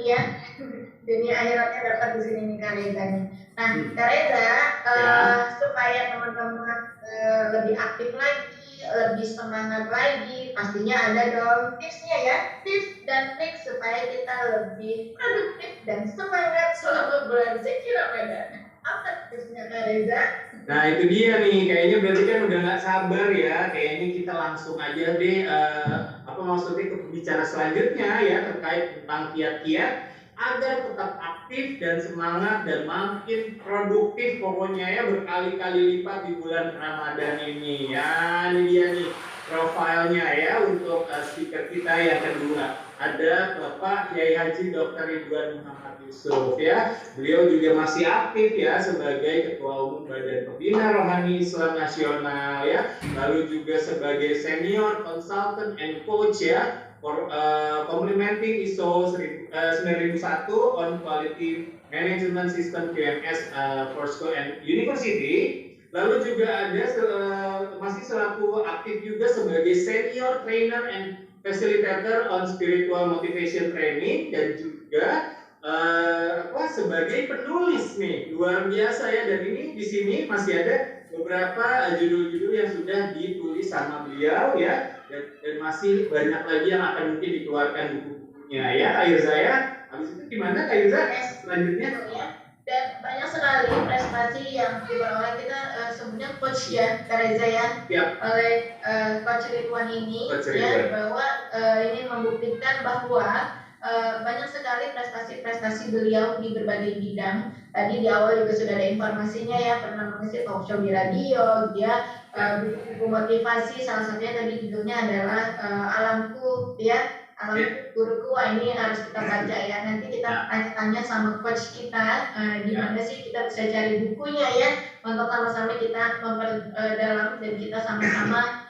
ya. Dunia akhiratnya dapat di sini nih Kak Reza nih. Nah, Kak Reza, supaya teman-teman lebih aktif lagi, lebih semangat lagi, pastinya ada dong tipsnya ya, tips dan trik supaya kita lebih produktif dan semangat selama bulan suci Ramadan. Apa tipsnya Kak Reza? Nah itu dia nih, kayaknya berarti kan udah nggak sabar ya, kayaknya kita langsung aja deh, apa maksudnya ke pembicara selanjutnya ya, terkait tentang kiat-kiat agar tetap aktif dan semangat dan makin produktif pokoknya ya, berkali-kali lipat di bulan Ramadan ini ya. Ini dia nih profilnya ya untuk speaker kita yang kedua, ada Bapak Kiai Haji Dr. Ridwan Muhammad Yusuf ya. Beliau juga masih aktif ya sebagai Ketua Umum Badan Pembina Rohani Islam Nasional ya, lalu juga sebagai Senior Consultant and Coach ya, for complementing ISO 9001 on Quality Management System QMS for School and University. Lalu juga ada masih selaku aktif juga sebagai Senior Trainer and Facilitator on Spiritual Motivation Training, dan juga sebagai penulis nih, luar biasa ya. Dan ini di sini masih ada beberapa judul-judul yang sudah ditulis sama beliau ya, dan masih banyak lagi yang akan mungkin dikeluarkan buku-bukunya ya Kak Irza ya. Habis itu gimana Kak Irza selanjutnya? Dan banyak sekali prestasi yang diperoleh kita sebutnya coach ya Kak Reza ya, oleh Coach Ridwan ini ya, bahwa ini membuktikan bahwa banyak sekali prestasi-prestasi beliau di berbagai bidang. Tadi di awal juga sudah ada informasinya ya, pernah mengisi talk show di radio, dia buku motivasi, salah satunya tadi judulnya adalah Alamku ya, Alam Guruku. Ini harus kita baca ya. Nanti kita tanya-tanya sama coach kita, di mana sih kita bisa cari bukunya ya, untuk sama-sama kita memperdalam dan kita sama-sama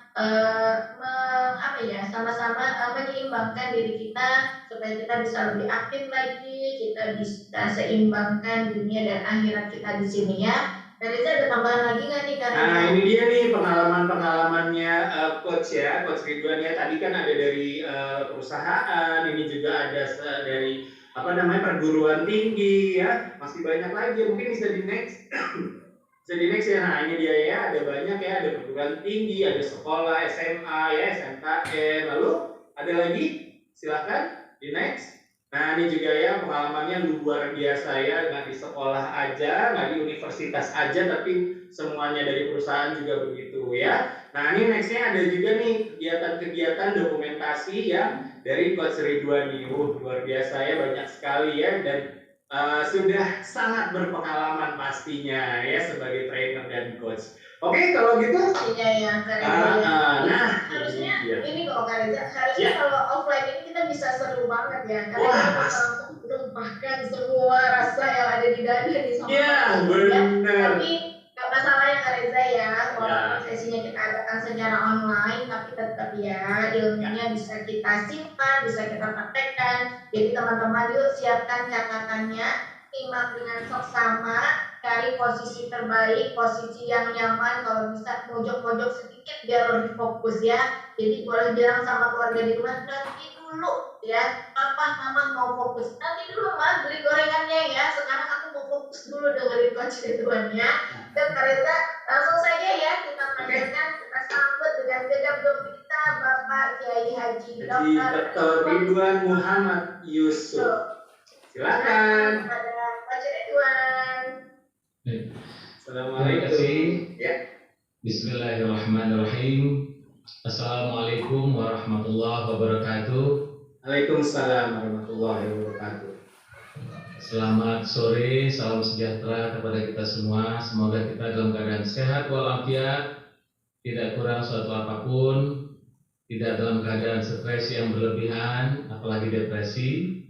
sama-sama menyeimbangkan diri kita supaya kita bisa lebih aktif lagi, kita bisa seimbangkan dunia dan akhirat kita di sini ya. Dari itu ada tambahan lagi nggak nih Kak? Nah ini dia nih pengalamannya coach ya, Coach Ridwan ya. Tadi kan ada dari perusahaan, ini juga ada dari perguruan tinggi ya, masih banyak lagi, mungkin bisa di next. Bisa di next ya. Nah ini dia ya, ada banyak ya, ada perguruan tinggi, ada sekolah, SMA ya, SMKN, lalu ada lagi, silakan di next. Nah ini juga ya pengalamannya luar biasa ya, nggak di sekolah aja, nggak di universitas aja, tapi semuanya dari perusahaan juga begitu ya. Nah ini nextnya ada juga nih kegiatan-kegiatan dokumentasi ya dari Coach Ridwan nih, luar biasa ya, banyak sekali ya, dan sudah sangat berpengalaman pastinya ya sebagai trainer dan coach. Oke, kalau gitu iya ya, nah harusnya ini kok Kak Reza, harusnya kalau offline ini kita bisa seru banget ya, karena kita bisa langsung menumpahkan semua rasa yang ada di dada di sama benar. Tapi nggak masalah ya Kak Reza ya, walaupun sesinya kita adakan secara online, tapi tetap ya ilmunya bisa kita simpan, bisa kita praktekkan. Jadi teman-teman yuk siapkan catatannya, simak dengan seksama, cari posisi terbaik, posisi yang nyaman, kalau bisa mojok-mojok sedikit biar lebih fokus ya. Jadi boleh bilang sama keluarga di rumah, nanti dulu ya, papa mama mau fokus, nanti dulu mah beli gorengannya ya, sekarang aku mau fokus dulu dengerin coach Ridwan ya. Dan Kareza langsung saja ya kita panggilkan, kita sambut dengan gegap gempita kita Bapak Kiai Haji Dr. Ridwan Muhammad Yusuf. Silakan. Coach Ridwan. Assalamualaikum. Bismillahirrahmanirrahim. Assalamualaikum warahmatullahi wabarakatuh. Waalaikumsalam warahmatullahi wabarakatuh. Selamat sore, salam sejahtera kepada kita semua. Semoga kita dalam keadaan sehat walafiat, tidak kurang suatu apapun, tidak dalam keadaan stres yang berlebihan, apalagi depresi,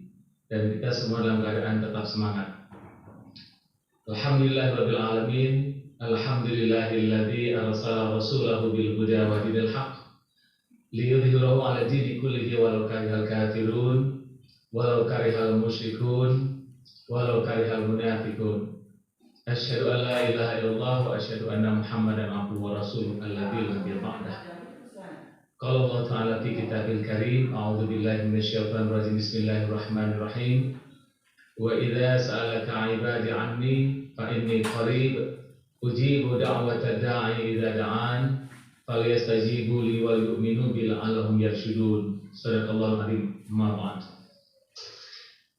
dan kita semua dalam keadaan tetap semangat. Alhamdulillahirabbil alamin. Alhamdulillahilladzi arsala rasulahu bil huda wa dinil haqq liyudhhirahu 'ala dini kullihi walau karihal kafirun walau karihal musyrikun walau karihal munafiqun. Asyhadu an la ilaha illallah wa asyhadu anna Muhammadan abduhu wa rasuluhu alladzi la nabiyya ba'dah. Qala Allah Ta'ala fi kitabil karim, a'udzu billahi minasyaitonir rajim, bismillahirrahmanirrahim. Wa idza sa'alaka 'ibadi 'anni fa inni qarib ujibu da'wata da'i idza da'an falyastajibu li wal yu'minu bil 'allahum yarshudun. Shadaqallahul 'azim. Ma'ad.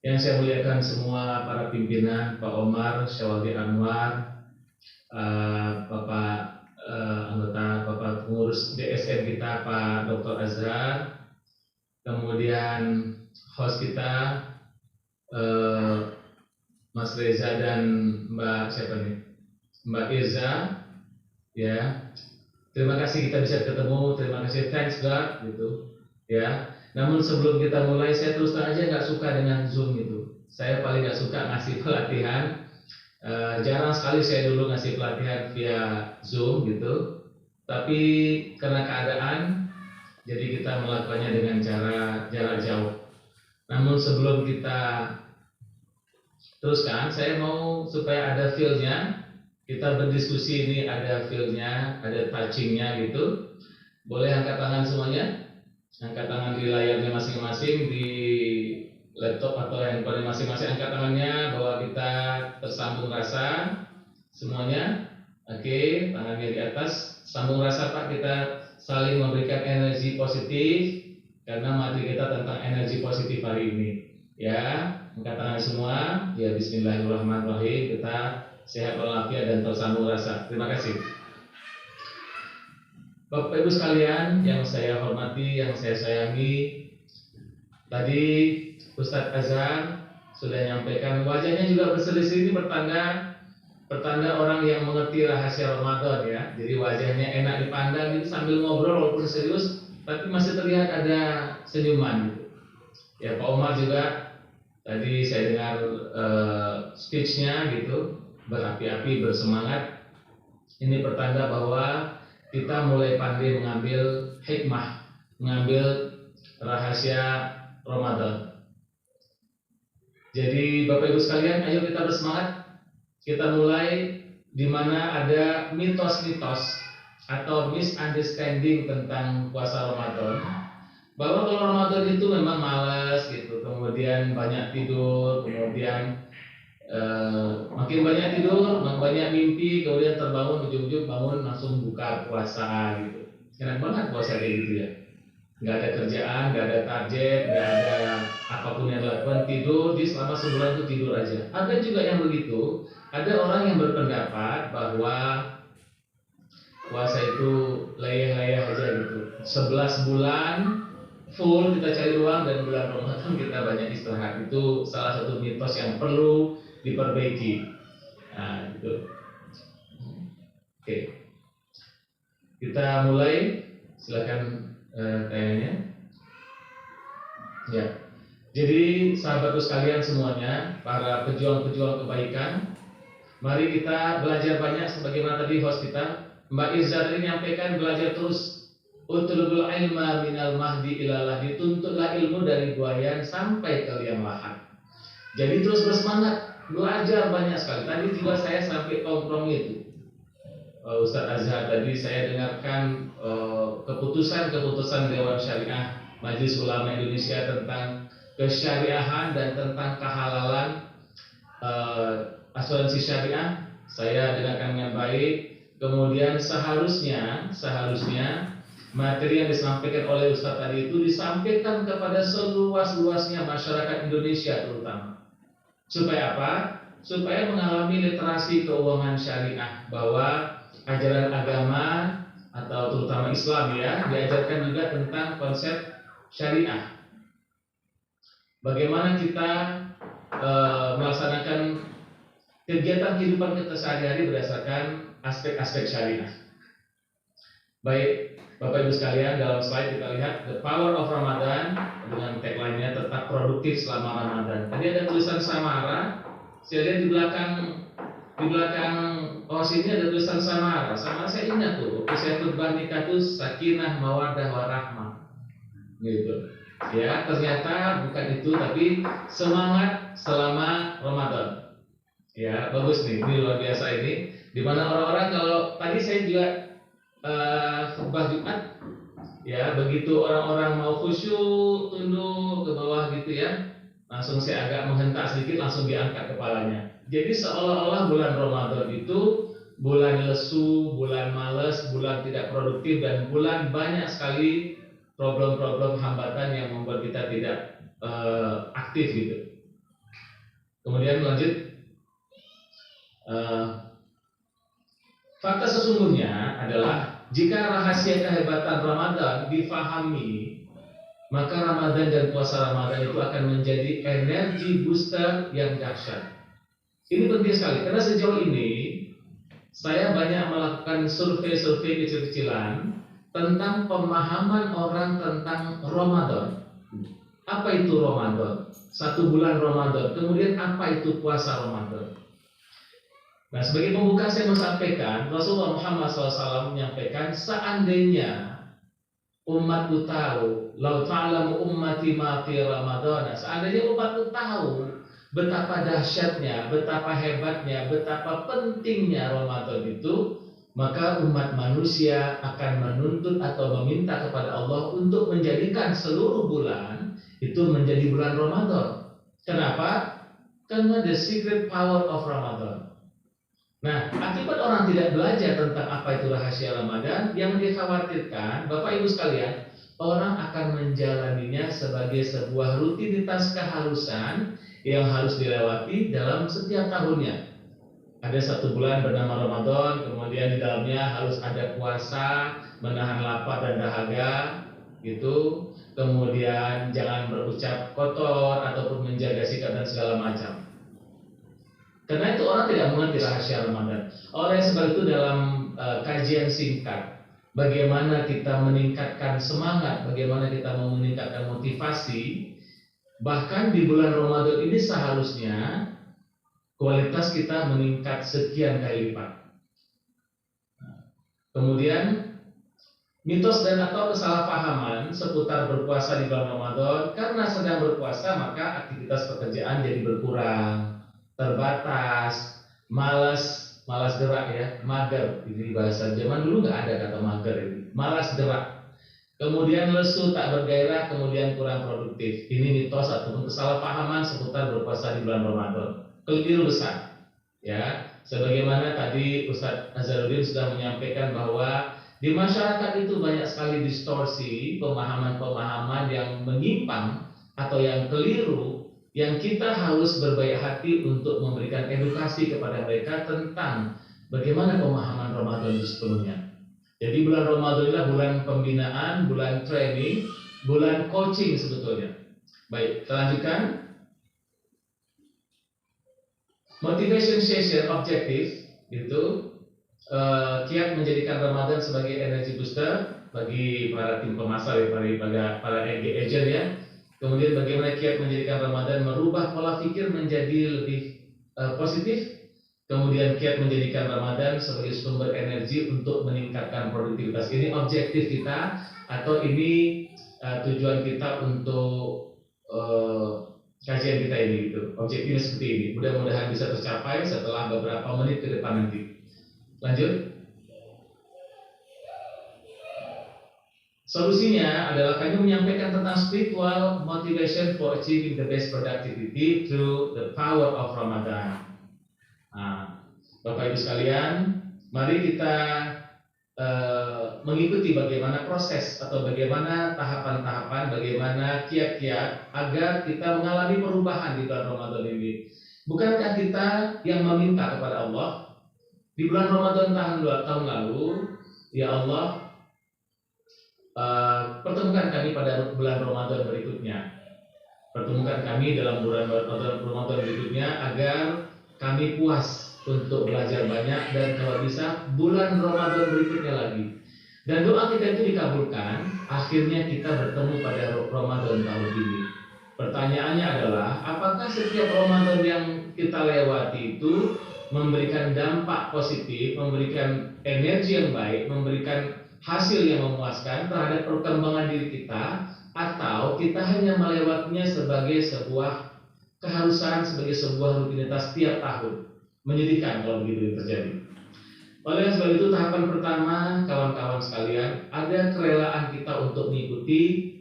Yang saya muliakan semua para pimpinan, Pak Omar, Syawaldi Anwar, Bapak anggota, Bapak pengurus DSN kita, Pak Dr. Azhar, kemudian host kita Mas Reza dan Mbak siapa nih? Mbak Irza, ya. Terima kasih kita bisa ketemu, terima kasih, thanks God, gitu, ya. Namun sebelum kita mulai, saya terus terang aja nggak suka dengan Zoom itu. Saya paling nggak suka ngasih pelatihan. Jarang sekali saya dulu ngasih pelatihan via Zoom gitu, tapi karena keadaan jadi kita melakukannya dengan cara jarak jauh. Namun sebelum kita teruskan, saya mau supaya ada feel-nya, kita berdiskusi ini ada feel-nya, ada touching-nya gitu. Boleh angkat tangan semuanya, angkat tangan di layarnya masing-masing, di laptop atau handphone masing-masing, angkat tangannya bahwa kita tersambung rasa semuanya. Oke, tangannya di atas, sambung rasa Pak, kita saling memberikan energi positif karena materi kita tentang energi positif hari ini, ya. Angkat tangan semua, ya. Bismillahirrahmanirrahim, kita sehat walafiat dan tersambung rasa. Terima kasih. Bapak Ibu sekalian yang saya hormati, yang saya sayangi, tadi Ustadz Azhar sudah menyampaikan, wajahnya juga berseri-seri, pertanda orang yang mengerti rahasia Ramadan, ya. Jadi wajahnya enak dipandang, itu sambil ngobrol walaupun serius, tapi masih terlihat ada senyuman gitu. Ya, Pak Omar juga tadi saya dengar speech-nya gitu, berapi-api, bersemangat. Ini pertanda bahwa kita mulai pandai mengambil hikmah, mengambil rahasia Ramadan. Jadi Bapak Ibu sekalian, ayo kita bersemangat. Kita mulai di mana ada mitos-mitos atau misunderstanding tentang puasa Ramadan. Bahwa kalau Ramadan itu memang malas gitu, kemudian banyak tidur, kemudian makin banyak tidur, makin banyak mimpi, kemudian terbangun ujung-ujung bangun langsung buka puasa gitu. Enak banget puasa kayak gitu ya. Nggak ada kerjaan, nggak ada target, nggak ada apapun yang dilakukan, tidur di selama sebulan itu tidur aja. Ada juga yang begitu, ada orang yang berpendapat bahwa puasa itu layah-layah aja gitu. 11 bulan full kita cari uang dan bulan Ramadan kita banyak istirahat. Itu salah satu mitos yang perlu diperbaiki. Nah, gitu. Oke. Kita mulai, silakan kayaknya, ya. Jadi sahabatku sekalian semuanya, para pejuang-pejuang kebaikan, mari kita belajar banyak sebagaimana tadi host kita Mbak Irza tadi menyampaikan, belajar terus. Utlubul ilma minal mahdi ilalah, dituntutlah ilmu dari buayan sampai ke liang lahat. Jadi terus bersemangat, belajar banyak sekali. Tadi juga saya sampai tongkrong itu. Ustadz Azhar tadi saya dengarkan keputusan Dewan Syariah Majelis Ulama Indonesia tentang kesyariahan dan tentang kehalalan asuransi syariah. Saya dengarkan dengan baik. Kemudian seharusnya materi yang disampaikan oleh Ustadz tadi itu disampaikan kepada seluas-luasnya masyarakat Indonesia terutama. Supaya apa? Supaya mengalami literasi keuangan syariah, bahwa ajaran agama atau terutama Islam ya diajarkan juga tentang konsep syariah. Bagaimana kita melaksanakan kegiatan kehidupan kita sehari-hari berdasarkan aspek-aspek syariah. Baik, Bapak Ibu sekalian, dalam slide kita lihat The Power of Ramadan dengan tagline-nya tetap produktif selama Ramadan. Tadi ada tulisan Samara, saya lihat di belakang sini ada tulisan Samara. Sama saya ingat tuh, waktu saya khutbah nikah tuh sakinah, mawaddah, warahmah. Gitu. Ya, ternyata bukan itu, tapi semangat selama Ramadan. Ya, bagus nih, ini luar biasa ini. Dimana orang-orang, kalau tadi saya juga khutbah Jumat, Ya, begitu orang-orang mau khusyuk, tunduk ke bawah gitu ya, langsung saya agak menghentak sedikit, langsung diangkat kepalanya. Jadi seolah-olah bulan Ramadan itu bulan lesu, bulan malas, bulan tidak produktif, dan bulan banyak sekali problem-problem hambatan yang membuat kita tidak aktif gitu. Kemudian lanjut, fakta sesungguhnya adalah jika rahasia kehebatan Ramadan difahami, maka Ramadan dan puasa Ramadan itu akan menjadi energi booster yang dahsyat. Ini penting sekali karena sejauh ini saya banyak melakukan survei-survei kecil-kecilan tentang pemahaman orang tentang Ramadan. Apa itu Ramadan? 1 bulan Ramadan. Kemudian apa itu puasa Ramadan? Nah, sebagai pembuka saya mau sampaikan, Rasulullah Muhammad SAW menyampaikan, seandainya umatku tahu, lau ta'lamu ummati ma fi Ramadan. Seandainya umatku tahu betapa dahsyatnya, betapa hebatnya, betapa pentingnya Ramadan itu, maka umat manusia akan menuntut atau meminta kepada Allah untuk menjadikan seluruh bulan itu menjadi bulan Ramadan. Kenapa? Karena the secret power of Ramadan. Nah, akibat orang tidak belajar tentang apa itu rahasia Ramadan, yang dikhawatirkan, Bapak Ibu sekalian, orang akan menjalaninya sebagai sebuah rutinitas keharusan yang harus dilewati dalam setiap tahunnya. Ada 1 bulan bernama Ramadan, kemudian di dalamnya harus ada puasa, menahan lapar dan dahaga, gitu. Kemudian jangan berucap kotor ataupun menjaga sikap dan segala macam. Karena itu orang tidak mengerti rahasia Ramadan. Oleh sebab itu dalam kajian singkat, bagaimana kita meningkatkan semangat, bagaimana kita meningkatkan motivasi, bahkan di bulan Ramadan ini seharusnya kualitas kita meningkat sekian kali lipat. Kemudian mitos dan atau kesalahpahaman seputar berpuasa di bulan Ramadan, karena sedang berpuasa maka aktivitas pekerjaan jadi berkurang, terbatas, malas gerak ya, mager. Ini bahasa zaman dulu nggak ada kata mager ini, malas gerak. Kemudian lesu, tak bergairah, kemudian kurang produktif. Ini mitos ataupun kesalahpahaman seputar berpuasa di bulan Ramadan. Keliru besar, ya. Sebagaimana tadi Ustadz Azharuddin sudah menyampaikan bahwa di masyarakat itu banyak sekali distorsi, pemahaman-pemahaman yang menyimpang atau yang keliru, yang kita harus berbaik hati untuk memberikan edukasi kepada mereka tentang bagaimana pemahaman Ramadan itu sepenuhnya. Jadi bulan Ramadan adalah bulan pembinaan, bulan training, bulan coaching sebetulnya. Baik, kita lanjutkan. Motivation session objektif itu kiat menjadikan Ramadan sebagai energi booster bagi para tim pemasar, para agent ya. Kemudian bagaimana kiat menjadikan Ramadan merubah pola pikir menjadi lebih positif. Kemudian kiat menjadikan Ramadan sebagai sumber energi untuk meningkatkan produktivitas. Ini objektif kita atau ini tujuan kita untuk kajian kita ini gitu. Objektifnya seperti ini. Mudah-mudahan bisa tercapai setelah beberapa menit ke depan nanti. Lanjut. Solusinya adalah kami menyampaikan tentang spiritual motivation for achieving the best productivity through the power of Ramadan. Nah, Bapak Ibu sekalian, mari kita mengikuti bagaimana proses atau bagaimana tahapan-tahapan, bagaimana kiat-kiat agar kita mengalami perubahan di bulan Ramadan ini. Bukankah kita yang meminta kepada Allah di bulan Ramadan tahun lalu, ya Allah, pertemukan kami pada bulan Ramadan berikutnya. Pertemukan kami dalam bulan Ramadan berikutnya agar kami puas untuk belajar banyak dan kalau bisa bulan Ramadan berikutnya lagi. Dan doa kita itu dikabulkan, akhirnya kita bertemu pada Ramadan tahun ini. Pertanyaannya adalah, apakah setiap Ramadan yang kita lewati itu memberikan dampak positif, memberikan energi yang baik, memberikan hasil yang memuaskan terhadap perkembangan diri kita, atau kita hanya melewatinya sebagai sebuah keharusan, sebagai sebuah rutinitas tiap tahun? Menyedihkan kalau begitu terjadi. Oleh sebab itu tahapan pertama kawan-kawan sekalian, ada kerelaan kita untuk mengikuti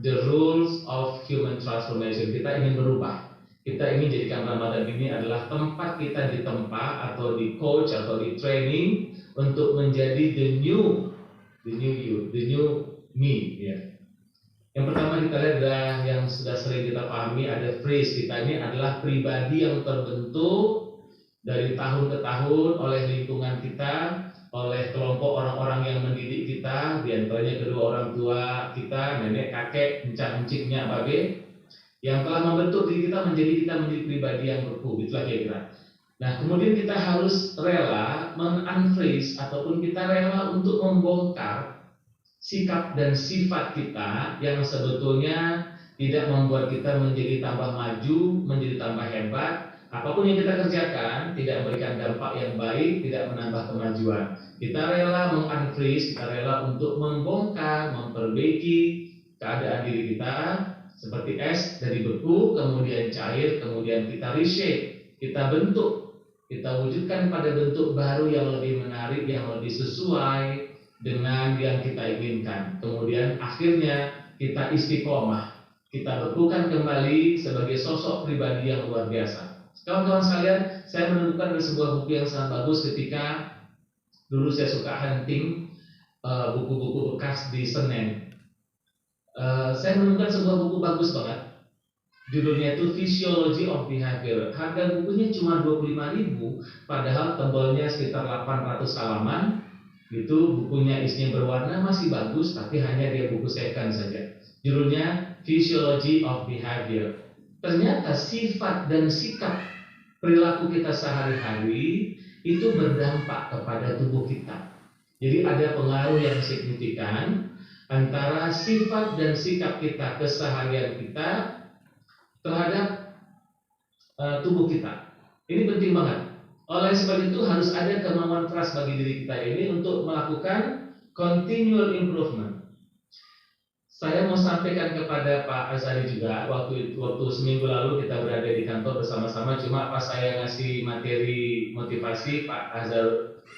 the rules of human transformation. Kita ingin berubah. Kita ingin jadikan Ramadan ini adalah tempat kita ditempa atau di coach atau di training untuk menjadi the new you, the new me. Ya. Yang pertama kita lihat adalah yang sudah sering kita pahami, ada phrase kita ini adalah pribadi yang terbentuk dari tahun ke tahun oleh lingkungan kita, oleh kelompok orang-orang yang mendidik kita, di antaranya kedua orang tua kita, nenek, kakek, encang-encingnya, babe, yang telah membentuk diri kita menjadi pribadi yang beku, itulah kira-kira. Nah, kemudian kita harus rela men-unfreeze ataupun kita rela untuk membongkar sikap dan sifat kita yang sebetulnya tidak membuat kita menjadi tambah maju, menjadi tambah hebat. Apapun yang kita kerjakan tidak memberikan dampak yang baik, tidak menambah kemajuan. Kita rela meng-unfreeze, kita rela untuk membongkar, memperbaiki keadaan diri kita seperti es dari beku, kemudian cair, kemudian kita reshape, kita bentuk, kita wujudkan pada bentuk baru yang lebih menarik, yang lebih sesuai dengan yang kita inginkan. Kemudian akhirnya kita istiqomah, kita bekukan kembali sebagai sosok pribadi yang luar biasa. Kawan-kawan sekalian, saya menemukan ada sebuah buku yang sangat bagus ketika dulu saya suka hunting buku-buku bekas di Senen. Saya menemukan sebuah buku bagus banget. Judulnya itu Physiology of Behavior. Harga bukunya cuma 25.000, padahal tebalnya sekitar 800 halaman. Itu bukunya isinya berwarna, masih bagus, tapi hanya dia buku second saja. Judulnya Physiology of Behavior. Ternyata sifat dan sikap perilaku kita sehari-hari itu berdampak kepada tubuh kita. Jadi ada pengaruh yang signifikan antara sifat dan sikap kita, keseharian kita terhadap tubuh kita. Ini penting banget. Oleh sebab itu harus ada kemauan keras bagi diri kita ini untuk melakukan continual improvement. Saya mau sampaikan kepada Pak Azhari juga, waktu seminggu lalu kita berada di kantor bersama-sama, cuma pas saya ngasih materi motivasi, Pak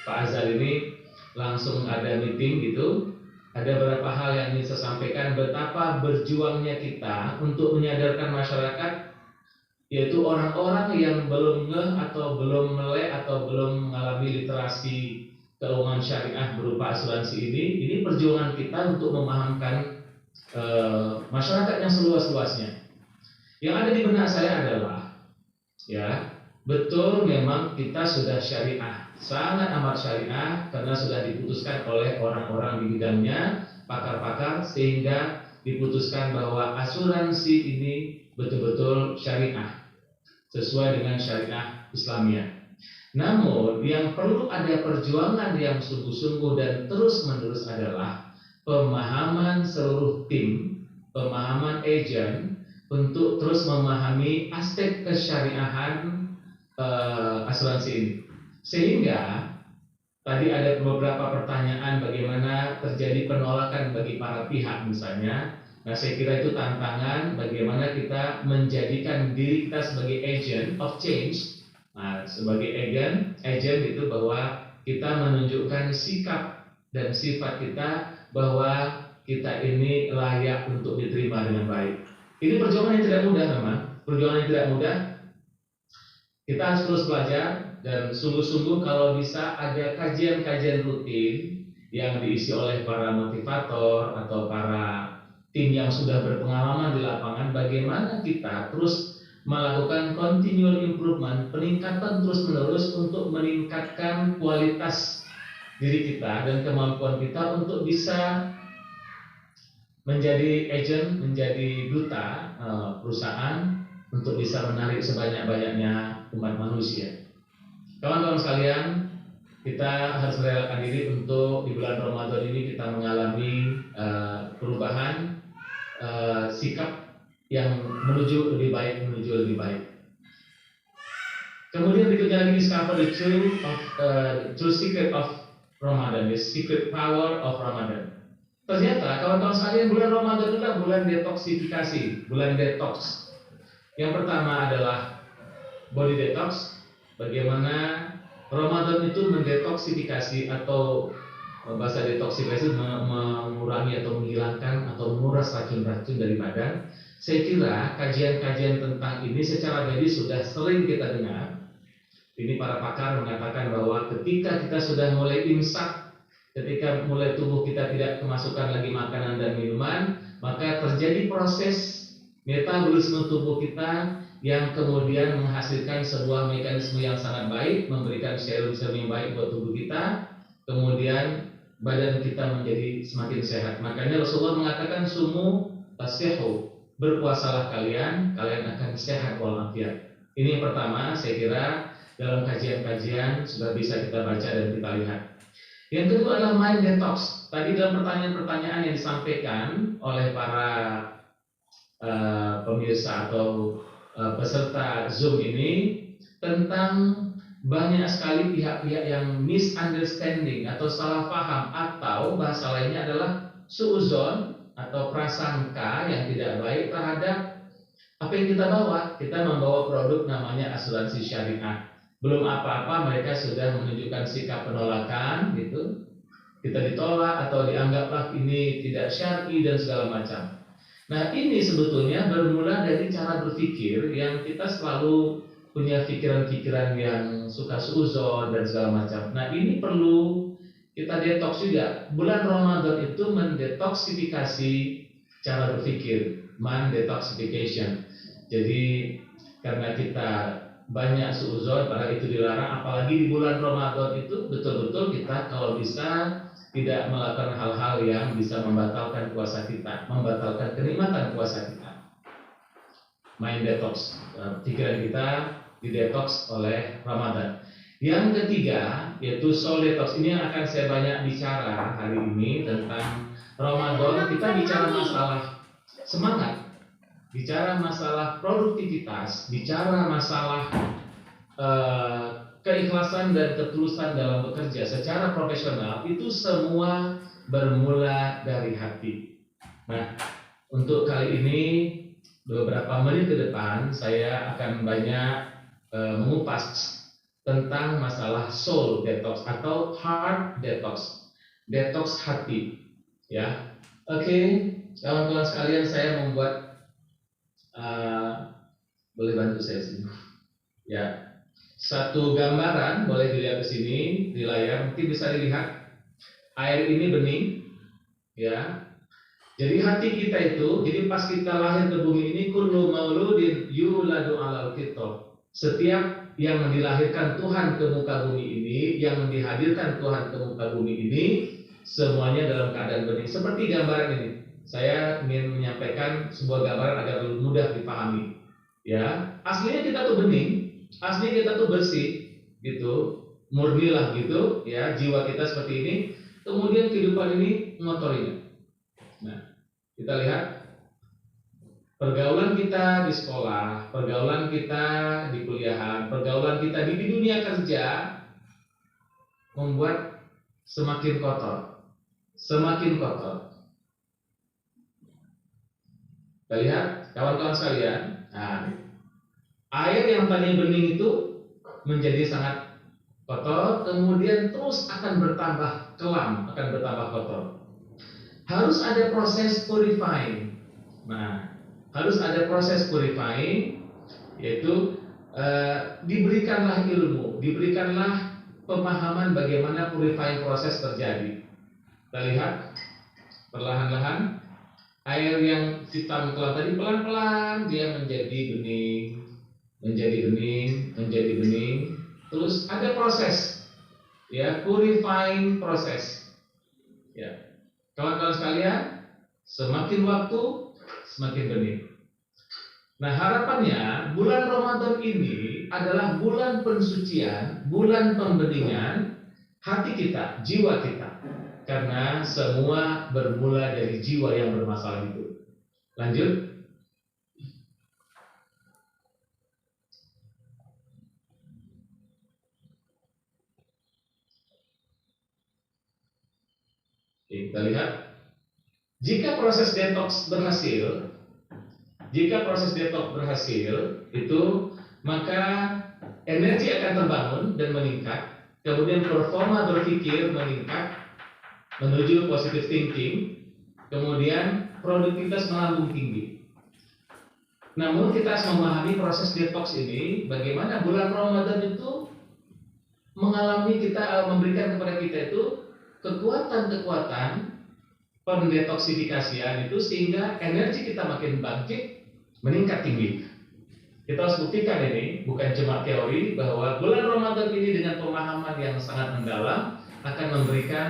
Azhar ini langsung ada meeting gitu. Ada beberapa hal yang ingin saya sampaikan, betapa berjuangnya kita untuk menyadarkan masyarakat, yaitu orang-orang yang belum ngeh atau belum melek atau belum mengalami literasi keuangan syariah berupa asuransi ini perjuangan kita untuk memahamkan masyarakat yang seluas-luasnya. Yang ada di benak saya adalah, ya, betul memang kita sudah syariah, sangat amat syariah karena sudah diputuskan oleh orang-orang di bidangnya, pakar-pakar, sehingga diputuskan bahwa asuransi ini betul-betul syariah, sesuai dengan syariah Islamiyah. Namun yang perlu ada perjuangan yang sungguh-sungguh dan terus-menerus adalah pemahaman seluruh tim, pemahaman agent untuk terus memahami aspek kesyariahan asuransi ini. Sehingga tadi ada beberapa pertanyaan bagaimana terjadi penolakan bagi para pihak misalnya. Nah, saya kira itu tantangan bagaimana kita menjadikan diri kita sebagai agent of change. Nah, sebagai agent itu bahwa kita menunjukkan sikap dan sifat kita bahwa kita ini layak untuk diterima dengan baik. Ini perjuangan yang tidak mudah memang, perjuangan yang tidak mudah. Kita harus terus belajar dan sungguh-sungguh kalau bisa ada kajian-kajian rutin yang diisi oleh para motivator atau para tim yang sudah berpengalaman di lapangan, bagaimana kita terus melakukan continual improvement, peningkatan terus-menerus untuk meningkatkan kualitas diri kita dan kemampuan kita untuk bisa menjadi agent, menjadi duta perusahaan untuk bisa menarik sebanyak-banyaknya umat manusia. Kawan-kawan sekalian, kita harus merelakan diri untuk di bulan Ramadan ini kita mengalami perubahan sikap yang menuju lebih baik. Kemudian berikutnya lagi discover the true secret of Ramadan, the secret power of Ramadan. Ternyata kawan-kawan sekalian, bulan Ramadan adalah bulan detoksifikasi, bulan detox. Yang pertama adalah body detox, bagaimana Ramadan itu mendetoksifikasi atau bahasa detoksifikasi mengurangi atau menghilangkan atau menguras racun-racun dari badan. Saya kira kajian-kajian tentang ini secara medis sudah sering kita dengar. Ini para pakar mengatakan bahwa ketika kita sudah mulai imsak, ketika mulai tubuh kita tidak kemasukan lagi makanan dan minuman, maka terjadi proses metabolisme tubuh kita yang kemudian menghasilkan sebuah mekanisme yang sangat baik, memberikan serum-serum yang baik buat tubuh kita, kemudian badan kita menjadi semakin sehat. Makanya Rasulullah mengatakan sumu tasihhu, berpuasalah kalian akan sehat walafiat. Ini yang pertama, saya kira dalam kajian-kajian sudah bisa kita baca dan kita lihat. Yang kedua adalah mind detox. Tadi dalam pertanyaan-pertanyaan yang disampaikan oleh para pemirsa atau peserta Zoom ini tentang banyak sekali pihak-pihak yang misunderstanding atau salah paham, atau bahasa lainnya adalah suuzon atau prasangka yang tidak baik terhadap apa yang kita bawa. Kita membawa produk namanya asuransi syariah. Belum apa-apa mereka sudah menunjukkan sikap penolakan gitu. Kita ditolak atau dianggaplah ini tidak syar'i dan segala macam. Nah, ini sebetulnya bermula dari cara berpikir yang kita selalu punya pikiran-pikiran yang suka suuzon dan segala macam. Nah, ini perlu kita detox juga. Bulan Ramadan itu mendetoksifikasi cara berpikir, mind detoxification. Jadi karena kita banyak suuzon, padahal itu dilarang, apalagi di bulan Ramadan itu betul-betul kita kalau bisa tidak melakukan hal-hal yang bisa membatalkan puasa kita, membatalkan kenikmatan puasa kita. Mind detox, pikiran kita didetox oleh Ramadan. Yang ketiga yaitu soul detox. Ini yang akan saya banyak bicara hari ini tentang Ramadan. Kita bicara masalah semangat, bicara masalah produktivitas, bicara masalah keikhlasan dan ketulusan dalam bekerja secara profesional. Itu semua bermula dari hati. Nah, untuk kali ini beberapa menit ke depan saya akan banyak mengupas tentang masalah soul detox atau heart detox, detox hati, ya. Oke, kawan-kawan sekalian, saya membuat boleh bantu saya sini, ya, satu gambaran boleh dilihat di sini di layar, mungkin bisa dilihat air ini bening, ya. Jadi hati kita itu, jadi pas kita lahir ke bumi ini, kullu mauludin yuladu alal fitrah. Setiap yang dilahirkan Tuhan ke muka bumi ini, yang dihadirkan Tuhan ke muka bumi ini, semuanya dalam keadaan bening. Seperti gambaran ini, saya ingin menyampaikan sebuah gambaran agar lebih mudah dipahami. Ya, aslinya kita tuh bening, aslinya kita tuh bersih, gitu, murni lah gitu, ya, jiwa kita seperti ini. Kemudian kehidupan ini mengotorinya. Nah, kita lihat pergaulan kita di sekolah, pergaulan kita di kuliahan, pergaulan kita di dunia kerja membuat semakin kotor, semakin kotor. Kita lihat kawan-kawan sekalian, nah, air yang tadinya bening itu menjadi sangat kotor, kemudian terus akan bertambah kelam, akan bertambah kotor. Harus ada proses purifying. Nah, harus ada proses purifying, yaitu diberikanlah ilmu, diberikanlah pemahaman bagaimana purifying proses terjadi. Kita lihat perlahan-lahan air yang hitam kelam tadi pelan-pelan dia menjadi bening, menjadi bening, menjadi bening. Terus ada proses, ya, purifying proses, ya. Kawan-kawan sekalian, semakin waktu semakin bening. Nah, harapannya bulan Ramadan ini adalah bulan pensucian, bulan pembeningan hati kita, jiwa kita. Karena semua bermula dari jiwa yang bermasalah itu. Lanjut. Kita lihat, jika proses detox berhasil, itu maka energi akan terbangun dan meningkat, kemudian performa berpikir meningkat menuju positive thinking, kemudian produktivitas melambung tinggi. Namun kita harus memahami proses detox ini, bagaimana bulan Ramadan itu memberikan kepada kita itu kekuatan-kekuatan pendetoksifikasian itu, sehingga energi kita makin bangkit, meningkat tinggi. Kita harus buktikan ini, bukan cuma teori, bahwa bulan Ramadan ini dengan pemahaman yang sangat mendalam akan memberikan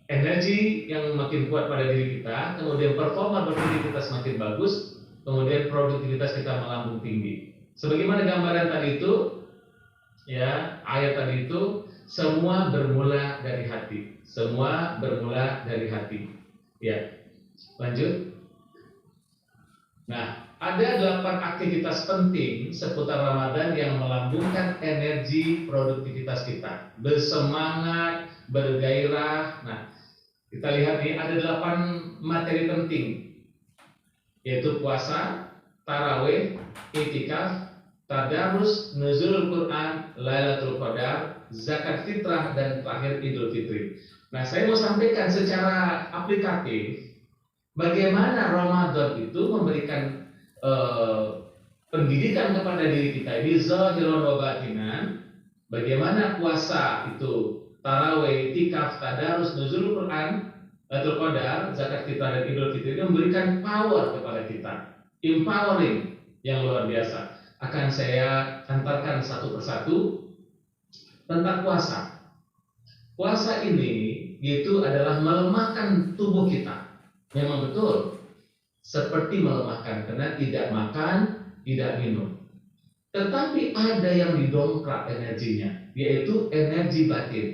energi yang makin kuat pada diri kita, kemudian performa berpikir kita semakin bagus, kemudian produktivitas kita melambung tinggi. Sebagaimana gambaran tadi itu, ya, ayat tadi itu, semua bermula dari hati. Semua bermula dari hati. Ya, lanjut. Nah, ada 8 aktivitas penting seputar Ramadan yang melambungkan energi produktivitas kita. Bersemangat, bergairah. Nah, kita lihat nih, ada 8 materi penting, yaitu puasa, tarawih, iktikaf, tadarus, nuzulul Quran, Lailatul Qadar, zakat fitrah, dan terakhir Idul Fitri. Nah, saya mau sampaikan secara aplikatif bagaimana Ramadan itu memberikan pendidikan kepada diri kita ini zahiran wa batinan. Bagaimana puasa itu, tarawih, iktikaf, tadarus, nuzulul Quran, Lailatul Qadar, zakat fitrah, dan Idul Fitri itu memberikan power kepada kita, empowering yang luar biasa. Akan saya antarkan satu persatu tentang puasa. Puasa ini itu adalah melemahkan tubuh kita. Memang betul, seperti melemahkan, karena tidak makan, tidak minum. Tetapi ada yang didongkrak energinya, yaitu energi batin.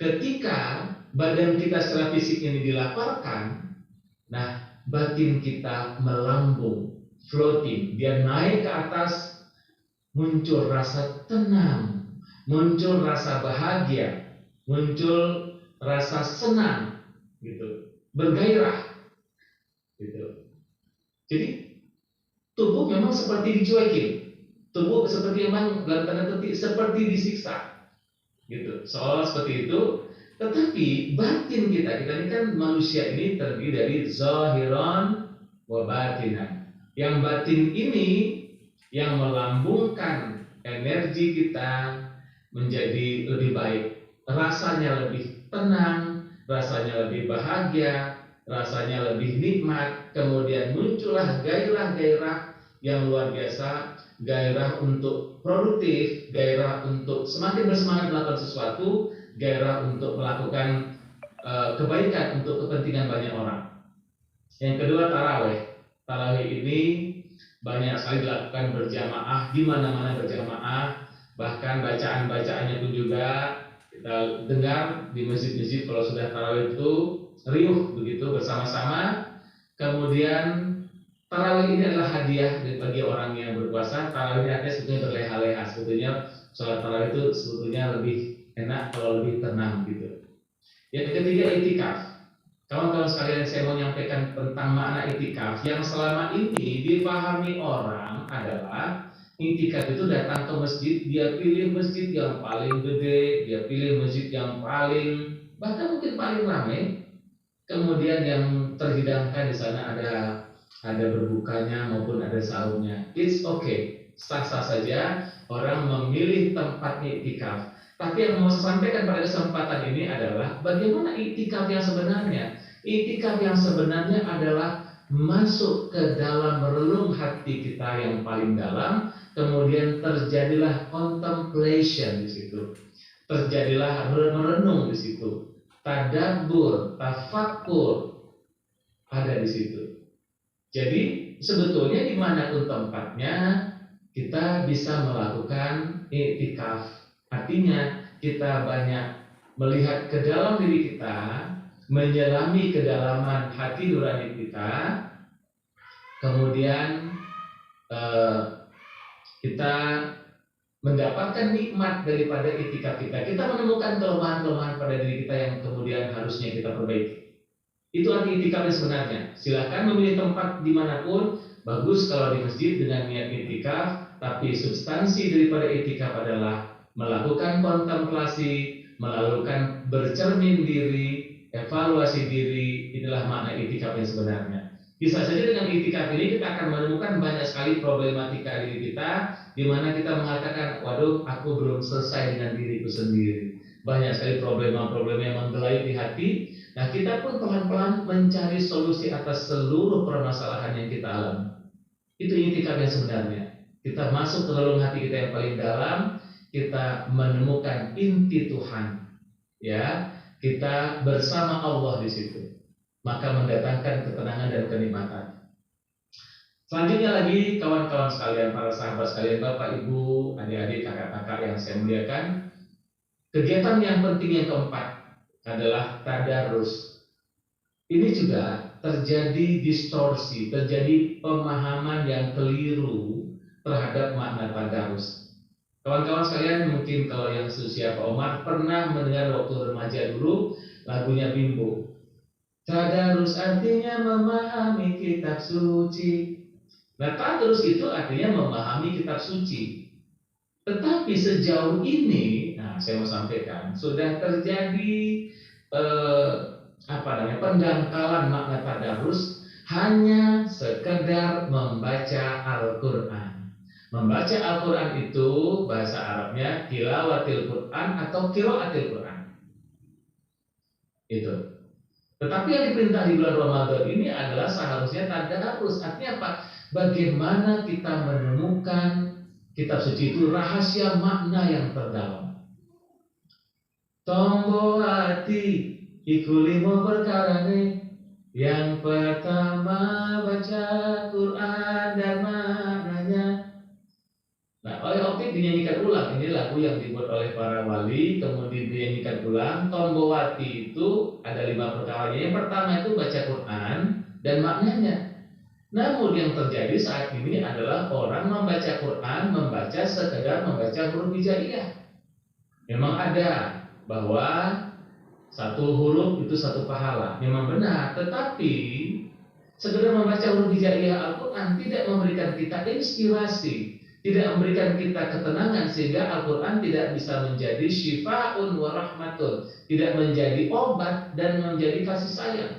Ketika badan kita secara fisik ini dilaparkan, nah, batin kita melambung, floating, dia naik ke atas, muncul rasa tenang, muncul rasa bahagia, muncul rasa senang, gitu, bergairah, gitu. Jadi tubuh memang seperti dicuekin, tubuh seperti memang dalam tanda petik seperti disiksa, gitu, seolah seperti itu. Tetapi batin kita ini kan manusia ini terdiri dari zahiran wa batinan. Yang batin ini yang melambungkan energi kita menjadi lebih baik, rasanya lebih tenang, rasanya lebih bahagia, rasanya lebih nikmat. Kemudian muncullah gairah-gairah yang luar biasa, gairah untuk produktif, gairah untuk semakin bersemangat melakukan sesuatu, gairah untuk melakukan kebaikan untuk kepentingan banyak orang. Yang kedua, tarawih. Tarawih ini banyak sekali dilakukan berjamaah, di mana-mana berjamaah, bahkan bacaan-bacaannya pun juga kita dengar di masjid-masjid kalau sudah tarawih itu riuh begitu bersama-sama. Kemudian tarawih ini adalah hadiah bagi orang yang berpuasa. Tarawih ini artinya sebetulnya berleha-leha. Sebetulnya sholat tarawih itu sebetulnya lebih enak kalau lebih tenang gitu. Yang ketiga, iktikaf. Kawan-kawan sekalian, saya mau menyampaikan tentang makna iktikaf yang selama ini dipahami orang adalah iktikaf itu datang ke masjid, dia pilih masjid yang paling gede, dia pilih masjid yang paling bahkan mungkin paling ramai, kemudian yang terhidangkan di sana ada berbukanya maupun ada sahurnya. It's okay, sah-sah saja orang memilih tempat iktikaf. Tapi yang mau saya sampaikan pada kesempatan ini adalah bagaimana iktikaf yang sebenarnya. Iktikaf yang sebenarnya adalah masuk ke dalam relung hati kita yang paling dalam, kemudian terjadilah contemplation di situ, terjadilah merenung di situ, tadabbur, tafakkur ada di situ. Jadi sebetulnya dimanapun tempatnya kita bisa melakukan iktikaf. Artinya kita banyak melihat ke dalam diri kita, menyelami kedalaman hati nurani kita, kemudian kita mendapatkan nikmat daripada iktikaf kita. Kita menemukan kelemahan-kelemahan pada diri kita yang kemudian harusnya kita perbaiki. Itu arti iktikaf yang sebenarnya. Silakan memilih tempat dimanapun. Bagus kalau di masjid dengan niat iktikaf, tapi substansi daripada iktikaf adalah melakukan kontemplasi, melakukan bercermin diri, evaluasi diri. Inilah makna itikaf yang sebenarnya. Bisa saja dengan itikaf ini kita akan menemukan banyak sekali problematika diri kita, di mana kita mengatakan, waduh, aku belum selesai dengan diriku sendiri. Banyak sekali problema-problema yang menggelayuti hati. Nah, kita pun pelan-pelan mencari solusi atas seluruh permasalahan yang kita alami. Itu itikaf yang sebenarnya. Kita masuk ke relung hati kita yang paling dalam, kita menemukan inti Tuhan. Ya, kita bersama Allah di situ. Maka mendatangkan ketenangan dan kenikmatan. Selanjutnya lagi, kawan-kawan sekalian, para sahabat sekalian, Bapak, Ibu, adik-adik, kakak-kakak yang saya muliakan, kegiatan yang penting yang keempat adalah tadarus. Ini juga terjadi distorsi, terjadi pemahaman yang keliru terhadap makna tadarus. Kawan-kawan sekalian, mungkin kalau yang seusia Pak Omar pernah mendengar waktu remaja dulu lagunya Bimbo. Tadarus artinya memahami kitab suci. Nah, tadarus itu artinya memahami kitab suci. Tetapi sejauh ini, nah saya mau sampaikan, sudah terjadi pendangkalan makna tadarus hanya sekedar membaca Al-Quran. Membaca Al-Quran itu bahasa Arabnya tilawatil Quran atau qiraatil Quran. Itu. Tetapi yang diperintah di bulan Ramadan ini adalah seharusnya tadarus. Artinya apa? Bagaimana kita menemukan kitab suci itu rahasia makna yang terdalam. Tombo hati iku limo perkarane. Yang pertama baca Quran dan maknanya. Nah, oleh Opik dinyanyikan ulang. Ini lagu yang dibuat oleh para wali, kemudian dinyanyikan ulang. Tombowati itu ada 5 perkaranya. Yang pertama itu baca Quran dan maknanya. Namun yang terjadi saat ini adalah orang membaca Quran, membaca sekedar membaca huruf hijaiyah. Memang ada bahwa satu huruf itu satu pahala, memang benar. Tetapi sekedar membaca huruf hijaiyah Al-Quran tidak memberikan kita inspirasi, tidak memberikan kita ketenangan, sehingga Al-Quran tidak bisa menjadi syifa'un wa rahmatun, tidak menjadi obat dan menjadi kasih sayang.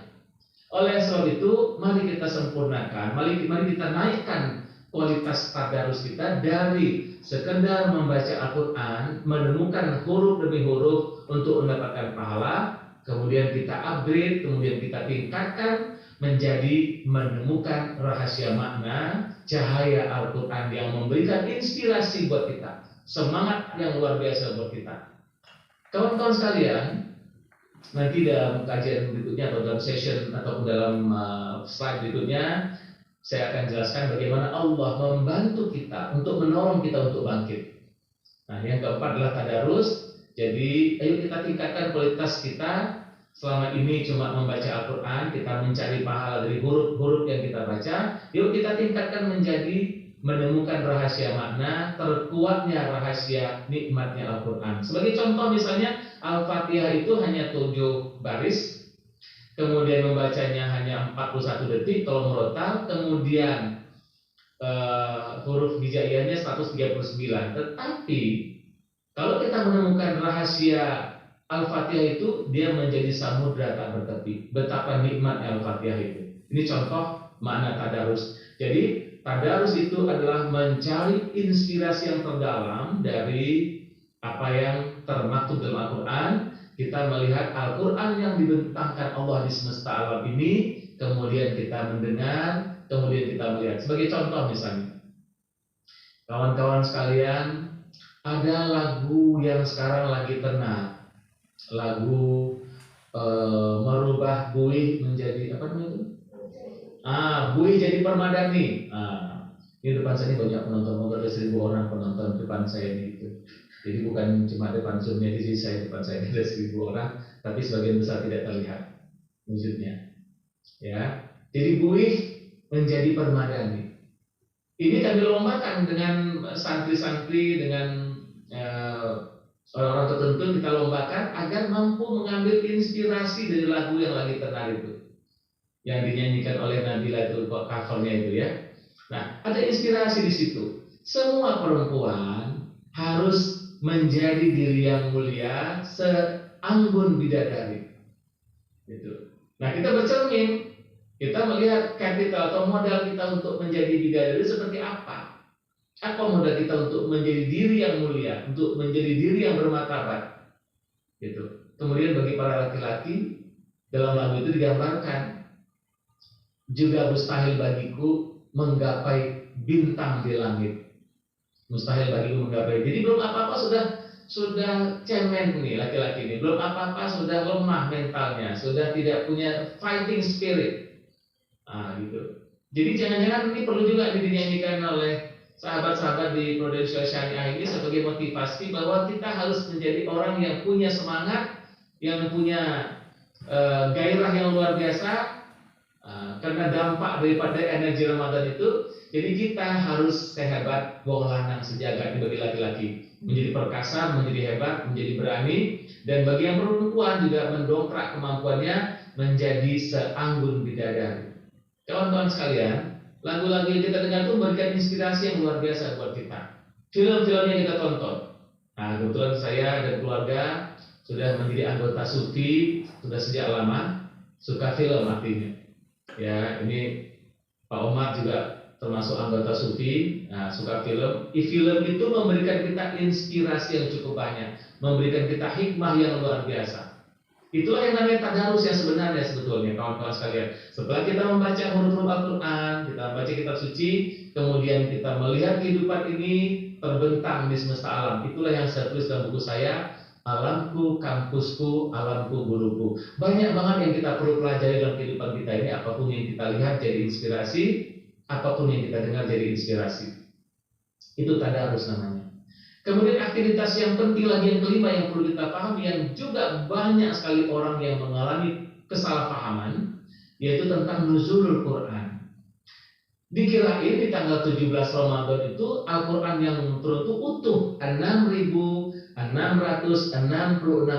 Oleh sebab itu, mari kita sempurnakan, mari kita naikkan kualitas tadarus kita dari sekedar membaca Al-Quran, menemukan huruf demi huruf untuk mendapatkan pahala, kemudian kita upgrade, kemudian kita tingkatkan menjadi menemukan rahasia makna, cahaya Al-Quran yang memberikan inspirasi buat kita, semangat yang luar biasa buat kita. Kawan-kawan sekalian, nanti dalam kajian berikutnya atau dalam session ataupun dalam slide berikutnya saya akan jelaskan bagaimana Allah membantu kita untuk menolong kita untuk bangkit. Nah, yang keempat adalah tadarus. Jadi ayo kita tingkatkan kualitas kita. Selama ini cuma membaca Al-Quran, kita mencari pahala dari huruf-huruf yang kita baca. Yuk kita tingkatkan menjadi menemukan rahasia makna, terkuatnya rahasia nikmatnya Al-Quran. Sebagai contoh misalnya Al-Fatihah itu hanya 7 baris, kemudian membacanya hanya 41 detik kalau merotal, kemudian huruf hijaiyahnya 139. Tetapi kalau kita menemukan rahasia Al-Fatihah itu, dia menjadi samudra tak bertepi. Betapa nikmatnya Al-Fatihah itu. Ini contoh makna tadarus. Jadi tadarus itu adalah mencari inspirasi yang terdalam dari apa yang termaktub dalam Al-Quran. Kita melihat Al-Quran yang dibentangkan Allah di semesta alam ini, kemudian kita mendengar, kemudian kita melihat. Sebagai contoh misalnya, kawan-kawan sekalian, ada lagu yang sekarang lagi tenar, lagu merubah buih menjadi apa namanya itu? Buih jadi permadani. Ini depan saya ini banyak penonton, mungkin ada 1000 orang penonton depan saya ini itu. Jadi bukan cuma depan zoomnya di sini, depan saya ada 1000 orang, tapi sebagian besar tidak terlihat wujudnya. Ya, jadi buih menjadi permadani. Ini kami lombakan dengan santri-santri, dengan orang-orang tertentu kita lombakan agar mampu mengambil inspirasi dari lagu yang lagi tenar itu, yang dinyanyikan oleh Nabila itu covernya itu ya. Nah, ada inspirasi di situ. Semua perempuan harus menjadi diri yang mulia seanggun bidadari. Gitu. Nah, kita bercermin, kita melihat kapital atau modal kita untuk menjadi bidadari seperti apa. Apa modal kita untuk menjadi diri yang mulia, untuk menjadi diri yang bermartabat. Gitu. Kemudian bagi para laki-laki, dalam lagu itu digambarkan, juga mustahil bagiku menggapai bintang di langit. Mustahil bagiku menggapai. Jadi belum apa-apa sudah cemen nih laki-laki ini. Belum apa-apa sudah lemah mentalnya, sudah tidak punya fighting spirit. Nah, gitu. Jadi jangan-jangan ini perlu juga dinyanyikan oleh sahabat-sahabat di Prudential Syariah ini sebagai motivasi bahwa kita harus menjadi orang yang punya semangat, yang punya gairah yang luar biasa, karena dampak daripada energi Ramadan itu. Jadi kita harus sehebat wong lanang sejagat bagi laki-laki, menjadi perkasa, menjadi hebat, menjadi berani, dan bagi yang perempuan juga mendongkrak kemampuannya menjadi seanggun bidadari. Kawan-kawan sekalian, lagu-lagu yang kita dengar itu memberikan inspirasi yang luar biasa buat kita. Film-film yang kita tonton. Nah, kebetulan saya dan keluarga sudah menjadi anggota Sufi sudah sejak lama, suka film artinya. Ya, ini Pak Omar juga termasuk anggota Sufi, nah, suka film. Film itu memberikan kita inspirasi yang cukup banyak, memberikan kita hikmah yang luar biasa. Itulah yang namanya tadarus yang sebenarnya sebetulnya, kawan-kawan sekalian. Setelah kita membaca huruf-huruf Al-Quran, kita membaca kitab suci, kemudian kita melihat kehidupan ini terbentang di semesta alam. Itulah yang saya tulis dalam buku saya, Alamku, Kampusku, Alamku, Guruku. Banyak banget yang kita perlu pelajari dalam kehidupan kita ini. Apapun yang kita lihat jadi inspirasi, apapun yang kita dengar jadi inspirasi. Itu tadarus namanya. Kemudian aktivitas yang penting lagi yang kelima yang perlu kita pahami, yang juga banyak sekali orang yang mengalami kesalahpahaman, yaitu tentang nuzulul Quran. Dikirain di tanggal 17 Ramadan itu Al-Quran yang turun itu utuh 6.666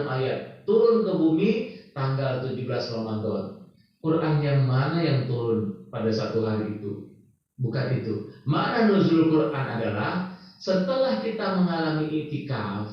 ayat turun ke bumi tanggal 17 Ramadan. Quran yang mana yang turun pada satu hari itu? Bukan itu. Makna nuzul Quran adalah setelah kita mengalami itikaf,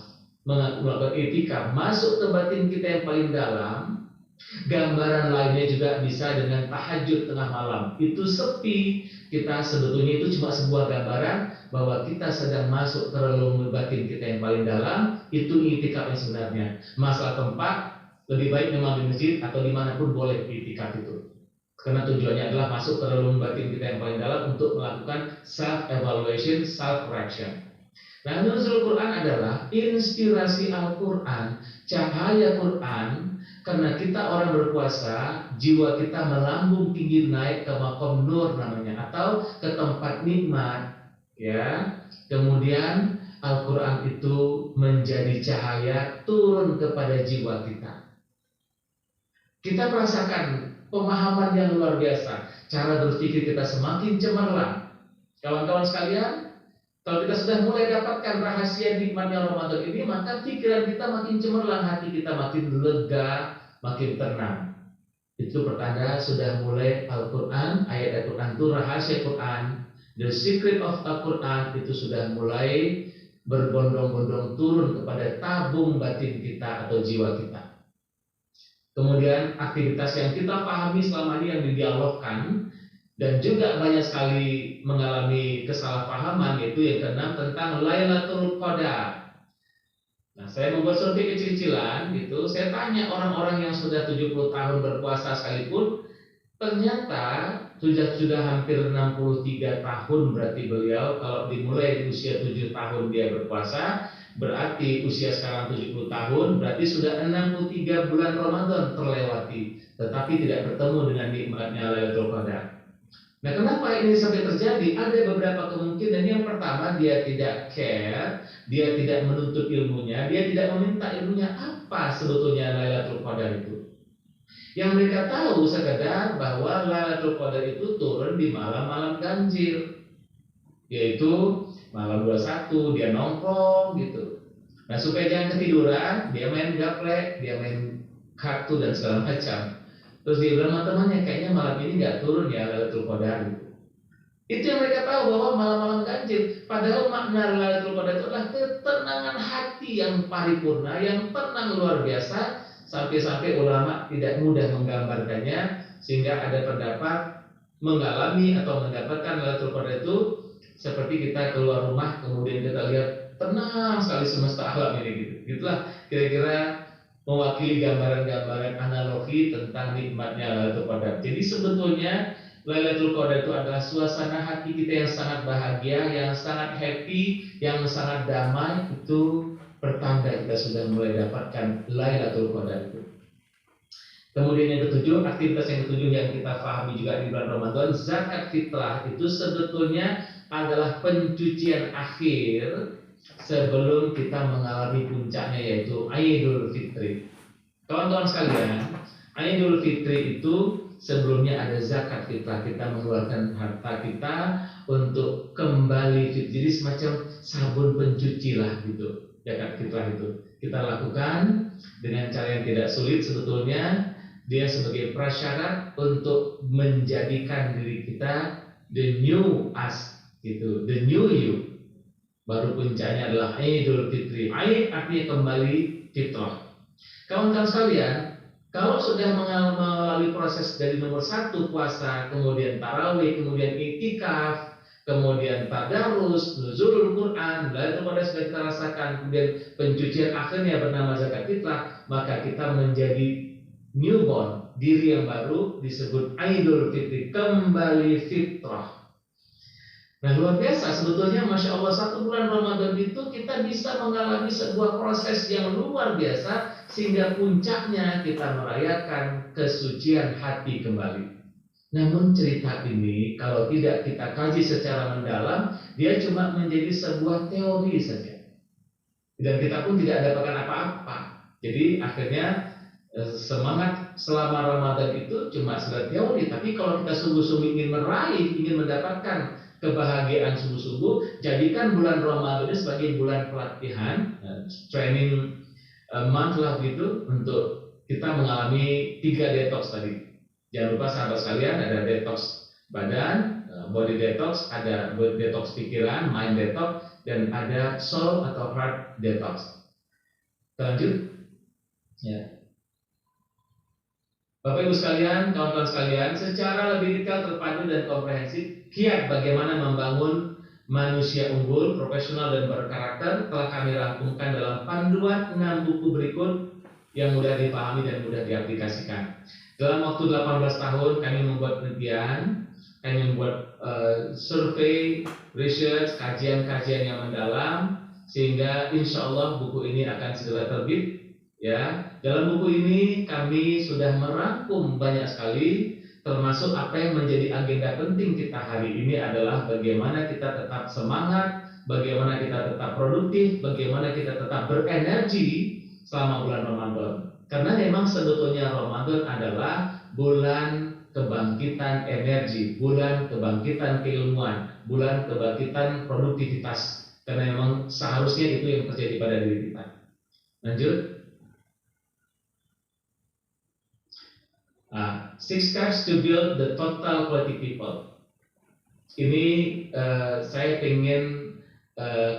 melakukan itikaf, masuk ke batin kita yang paling dalam. Gambaran lainnya juga bisa dengan tahajud tengah malam. Itu sepi, kita sebetulnya itu cuma sebuah gambaran bahwa kita sedang masuk ke relung batin kita yang paling dalam. Itu itikaf yang sebenarnya. Masalah tempat, lebih baik memang di masjid atau dimanapun boleh itikaf itu. Karena tujuannya adalah masuk ke relung batin kita yang paling dalam untuk melakukan self-evaluation, self-correction. Nah, nuzul Quran adalah inspirasi Al-Quran, cahaya Quran. Karena kita orang berpuasa, jiwa kita melambung tinggi naik ke makom nur namanya, atau ke tempat nikmat. Ya, kemudian Al-Quran itu menjadi cahaya turun kepada jiwa kita. Kita merasakan pemahaman yang luar biasa, cara berpikir kita semakin cemerlang. Kawan-kawan sekalian, kalau kita sudah mulai dapatkan rahasia nikmatnya Ramadan ini, maka pikiran kita makin cemerlang, hati kita makin lega, makin tenang. Itu pertanda sudah mulai Al-Quran, ayat Al-Quran itu rahasia Quran, the secret of Al-Quran itu sudah mulai berbondong-bondong turun kepada tabung batin kita atau jiwa kita. Kemudian aktivitas yang kita pahami selama ini yang didialogkan dan juga banyak sekali mengalami kesalahpahaman, yaitu yang keenam tentang Lailatul Qadar. Nah, saya membuat survei kecil-kecilan gitu, saya tanya orang-orang yang sudah 70 tahun berpuasa sekalipun, ternyata sudah hampir 63 tahun berarti beliau, kalau dimulai di usia 7 tahun dia berpuasa, berarti usia sekarang 70 tahun, berarti sudah 63 bulan Ramadan terlewati, tetapi tidak bertemu dengan nikmatnya Lailatul Qadar. Nah, kenapa ini sampai terjadi? Ada beberapa kemungkinan. Yang pertama, dia tidak care, dia tidak menuntut ilmunya, dia tidak meminta ilmunya apa sebetulnya Lailatul Qadar itu. Yang mereka tahu sekedar bahwa Lailatul Qadar itu turun di malam-malam ganjil, yaitu malam 21 dia nongkrong gitu. Nah, supaya jangan ketiduran, dia main gaplek, dia main kartu dan segala macam. Terus dia bilang sama temannya, kayaknya malam ini nggak turun ya Lailatul Qadar gitu. Itu yang mereka tahu bahwa malam-malam ganjil. Padahal makna Lailatul Qadar itu adalah ketenangan hati yang paripurna, yang tenang luar biasa, sampai-sampai ulama tidak mudah menggambarkannya, sehingga ada pendapat mengalami atau mendapatkan Lailatul Qadar itu seperti kita keluar rumah kemudian kita lihat tenang sekali semesta alam ini gitu. Gitulah kira-kira mewakili gambaran-gambaran analogi tentang nikmatnya Lailatul Qadar. Jadi sebetulnya Lailatul Qadar itu adalah suasana hati kita yang sangat bahagia, yang sangat happy, yang sangat damai. Itu pertanda kita sudah mulai dapatkan Lailatul Qadar itu. Kemudian yang ketujuh, aktivitas yang ketujuh yang kita pahami juga di bulan Ramadan, zakat fitrah itu sebetulnya adalah pencucian akhir sebelum kita mengalami puncaknya, yaitu Idul Fitri. Kawan-kawan sekalian, Idul Fitri itu sebelumnya ada zakat fitrah, kita mengeluarkan harta kita untuk kembali fit. Jadi semacam sabun pencuci lah gitu. Zakat fitrah itu kita lakukan dengan cara yang tidak sulit sebetulnya. Dia sebagai prasyarat untuk menjadikan diri kita the new us gitu, the new you. Baru puncaknya adalah Idul Fitri. Aid artinya kembali fitrah. Kawan-kawan sekalian, kalau sudah melalui proses dari nomor 1 puasa, kemudian tarawih, kemudian iktikaf, kemudian tadarus, nuzulul Quran, Lailatul Qadar sudah kita rasakan, kemudian pencucian akhirnya bernama zakat fitrah, maka kita menjadi newborn, diri yang baru, disebut Idul Fitri, kembali fitrah. Nah luar biasa sebetulnya, Masya Allah, 1 bulan Ramadan itu kita bisa mengalami sebuah proses yang luar biasa, sehingga puncaknya kita merayakan kesucian hati kembali. Namun cerita ini kalau tidak kita kaji secara mendalam, dia cuma menjadi sebuah teori saja, dan kita pun tidak dapatkan apa-apa. Jadi akhirnya semangat selama Ramadan itu cuma sekedar teori. Tapi kalau kita sungguh-sungguh ingin meraih, ingin mendapatkan kebahagiaan sungguh-sungguh, jadikan bulan Ramadan ini sebagai bulan pelatihan, training month lah gitu, untuk kita mengalami 3 detox tadi. Jangan lupa sahabat sekalian, ada detox badan, body detox, ada detox pikiran, mind detox, dan ada soul atau heart detox. Lanjut ya. Bapak Ibu sekalian, kawan-kawan sekalian, secara lebih detail, terpadu dan komprehensif, kiat bagaimana membangun manusia unggul, profesional dan berkarakter telah kami rangkumkan dalam panduan 6 buku berikut yang mudah dipahami dan mudah diaplikasikan. Dalam waktu 18 tahun kami membuat penelitian, kami membuat survei, research, kajian-kajian yang mendalam, sehingga insya Allah buku ini akan segera terbit. Ya, dalam buku ini kami sudah merangkum banyak sekali, termasuk apa yang menjadi agenda penting kita hari ini adalah bagaimana kita tetap semangat, bagaimana kita tetap produktif, bagaimana kita tetap berenergi selama bulan Ramadan. Karena memang sebetulnya Ramadan adalah bulan kebangkitan energi, bulan kebangkitan keilmuan, bulan kebangkitan produktivitas. Karena memang seharusnya itu yang terjadi pada diri kita. Lanjut. 6 steps to build the total quality people. Ini saya ingin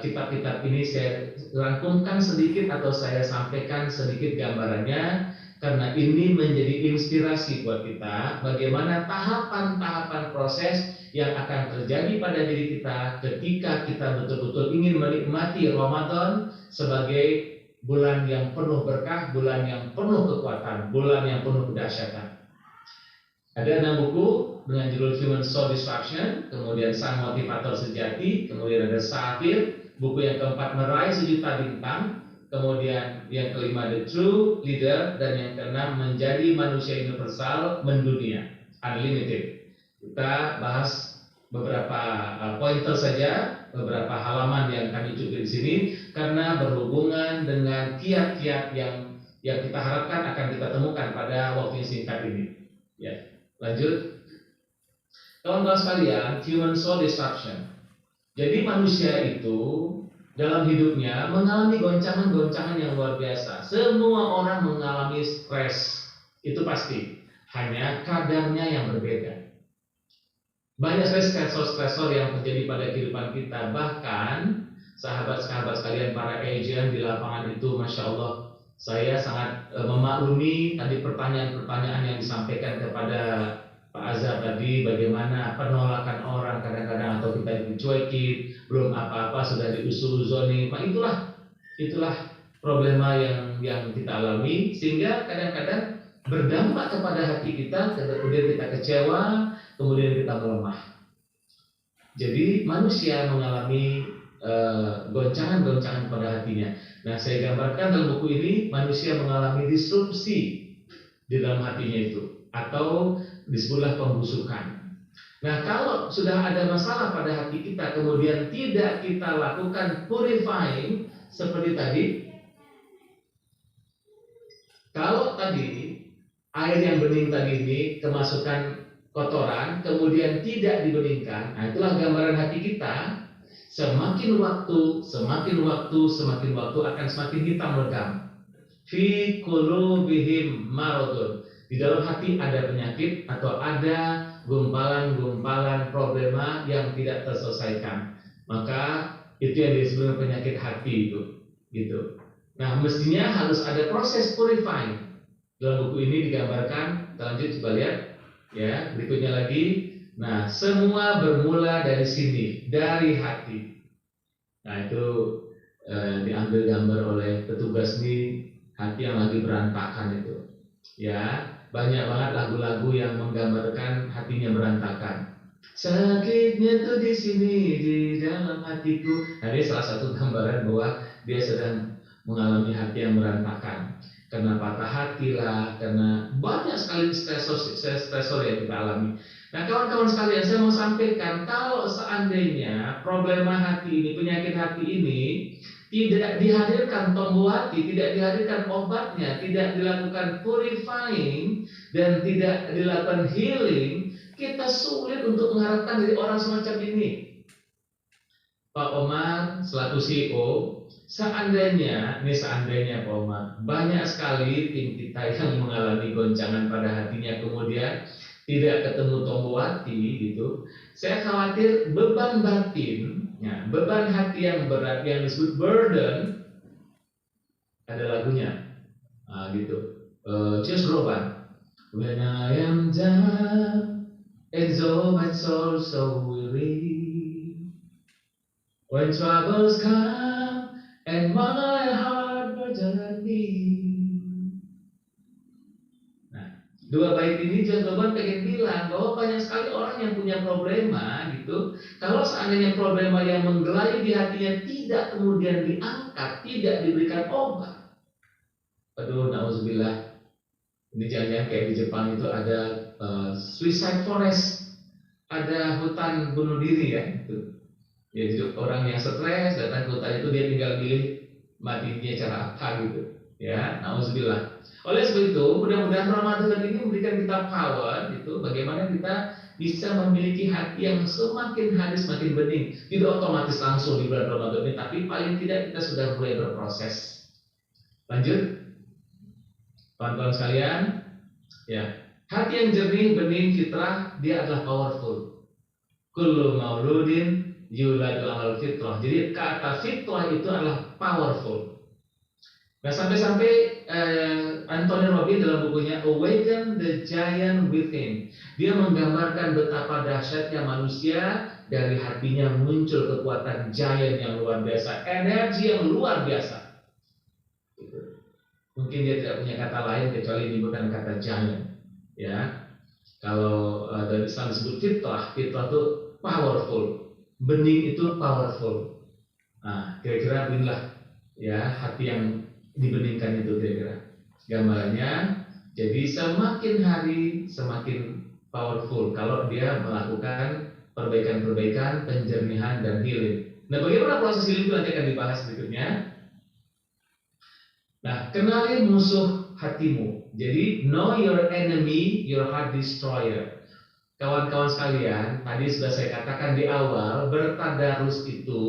kitab-kitab ini saya rangkumkan sedikit atau saya sampaikan sedikit gambarannya, karena ini menjadi inspirasi buat kita bagaimana tahapan-tahapan proses yang akan terjadi pada diri kita ketika kita betul-betul ingin menikmati Ramadan sebagai bulan yang penuh berkah, bulan yang penuh kekuatan, bulan yang penuh kedahsyatan. Ada 6 buku dengan judul Human Soul Destruction, kemudian Sang Motivator Sejati, kemudian ada Safir, buku yang keempat Meraih Sejuta Bintang, kemudian yang kelima The True Leader, dan yang keenam Menjadi Manusia Universal Mendunia, Unlimited. Kita bahas beberapa pointer saja, beberapa halaman yang kami cukupkan di sini, karena berhubungan dengan kiat-kiat yang kita harapkan akan kita temukan pada waktu yang singkat ini. Ya. Lanjut, kawan-kawan sekalian, human soul destruction. Jadi manusia itu dalam hidupnya mengalami goncangan-goncangan yang luar biasa. Semua orang mengalami stres, itu pasti. Hanya kadarnya yang berbeda. Banyak sekali stresor-stresor yang terjadi pada kehidupan kita. Bahkan sahabat-sahabat sekalian para agent di lapangan itu, Masya Allah, saya sangat memaklumi tadi pertanyaan-pertanyaan yang disampaikan kepada Pak Azhar tadi, bagaimana penolakan orang kadang-kadang atau kita dicuekin, belum apa-apa sudah diusul-uzoni. Nah, itulah problema yang kita alami, sehingga kadang-kadang berdampak kepada hati kita, kemudian kita kecewa, kemudian kita melemah. Jadi manusia mengalami goncangan-goncangan pada hatinya. Nah, saya gambarkan dalam buku ini, manusia mengalami disrupsi di dalam hatinya itu, atau disebutlah pembusukan. Nah, kalau sudah ada masalah pada hati kita, kemudian tidak kita lakukan purifying seperti tadi, kalau tadi air yang bening tadi ini kemasukan kotoran, kemudian tidak dibeningkan, nah itulah gambaran hati kita. Semakin waktu akan semakin hitam legam. Fi qulubihim maradun. Di dalam hati ada penyakit atau ada gumpalan-gumpalan problema yang tidak terselesaikan. Maka itu yang disebut penyakit hati itu, gitu. Nah, mestinya harus ada proses purifying. Dalam buku ini digambarkan, kita lanjut coba lihat ya, berikutnya lagi. Nah, semua bermula dari sini, dari hati. Nah, itu diambil gambar oleh petugas ini, hati yang lagi berantakan itu. Ya, banyak banget lagu-lagu yang menggambarkan hatinya berantakan. Sakitnya tuh di sini, di dalam hatiku. Nah, ini salah satu gambaran bahwa dia sedang mengalami hati yang berantakan. Karena patah hati lah, karena banyak sekali stresor yang kita alami. Nah, kawan-kawan sekalian, saya mau sampaikan, kalau seandainya problema hati ini, penyakit hati ini tidak dihadirkan tombol hati, tidak dihadirkan obatnya, tidak dilakukan purifying, dan tidak dilakukan healing, kita sulit untuk mengharapkan dari orang semacam ini. Pak Omar selaku CEO, seandainya Pak Omar, banyak sekali tim kita yang mengalami goncangan pada hatinya, kemudian tidak ketemu tombol hati gitu. Saya khawatir beban batin, ya, beban hati yang berat yang disebut burden, ada lagunya, gitu. Just Groban. When I am down and so my soul so weary, when troubles come and my heart burden me. Dua bait ini John Groban pengen bilang bahwa banyak sekali orang yang punya problema gitu. Kalau seandainya problema yang menggelayut di hatinya tidak kemudian diangkat, tidak diberikan obat. Aduh, nauzubillah. Ini jangan-jangan kayak di Jepang itu ada suicide forest, ada hutan bunuh diri ya gitu. Ya, jadi orang yang stres datang ke hutan itu, dia tinggal pilih matinya cara apa gitu. Ya, nauzubillah. Oleh sebab itu, mudah-mudahan Ramadan ini memberikan kita power gitu, bagaimana kita bisa memiliki hati yang semakin hari semakin bening. Tidak otomatis langsung di bulan Ramadan ini, tapi paling tidak kita sudah mulai berproses. Lanjut, kawan-kawan sekalian, ya, hati yang jernih, bening, fitrah, dia adalah powerful. Kullu mauludin yuladu alal fitrah. Jadi kata fitrah itu adalah powerful. Nah, sampai-sampai Anthony Robbins dalam bukunya Awaken the Giant Within, dia menggambarkan betapa dahsyatnya manusia, dari hatinya muncul kekuatan giant yang luar biasa, energi yang luar biasa. Mungkin dia tidak punya kata lain kecuali ini bukan kata giant. Ya, kalau dari Islam disebut fitrah itu powerful, bening itu powerful. Nah, kira-kira inilah ya hati yang dibeningkan itu kira-kira gambarannya. Jadi semakin hari semakin powerful kalau dia melakukan perbaikan-perbaikan, penjernihan dan healing. Nah, bagaimana proses healing itu nanti akan dibahas berikutnya. Nah, kenali musuh hatimu. Jadi know your enemy, your heart destroyer. Kawan-kawan sekalian, tadi sudah saya katakan di awal, bertadarus itu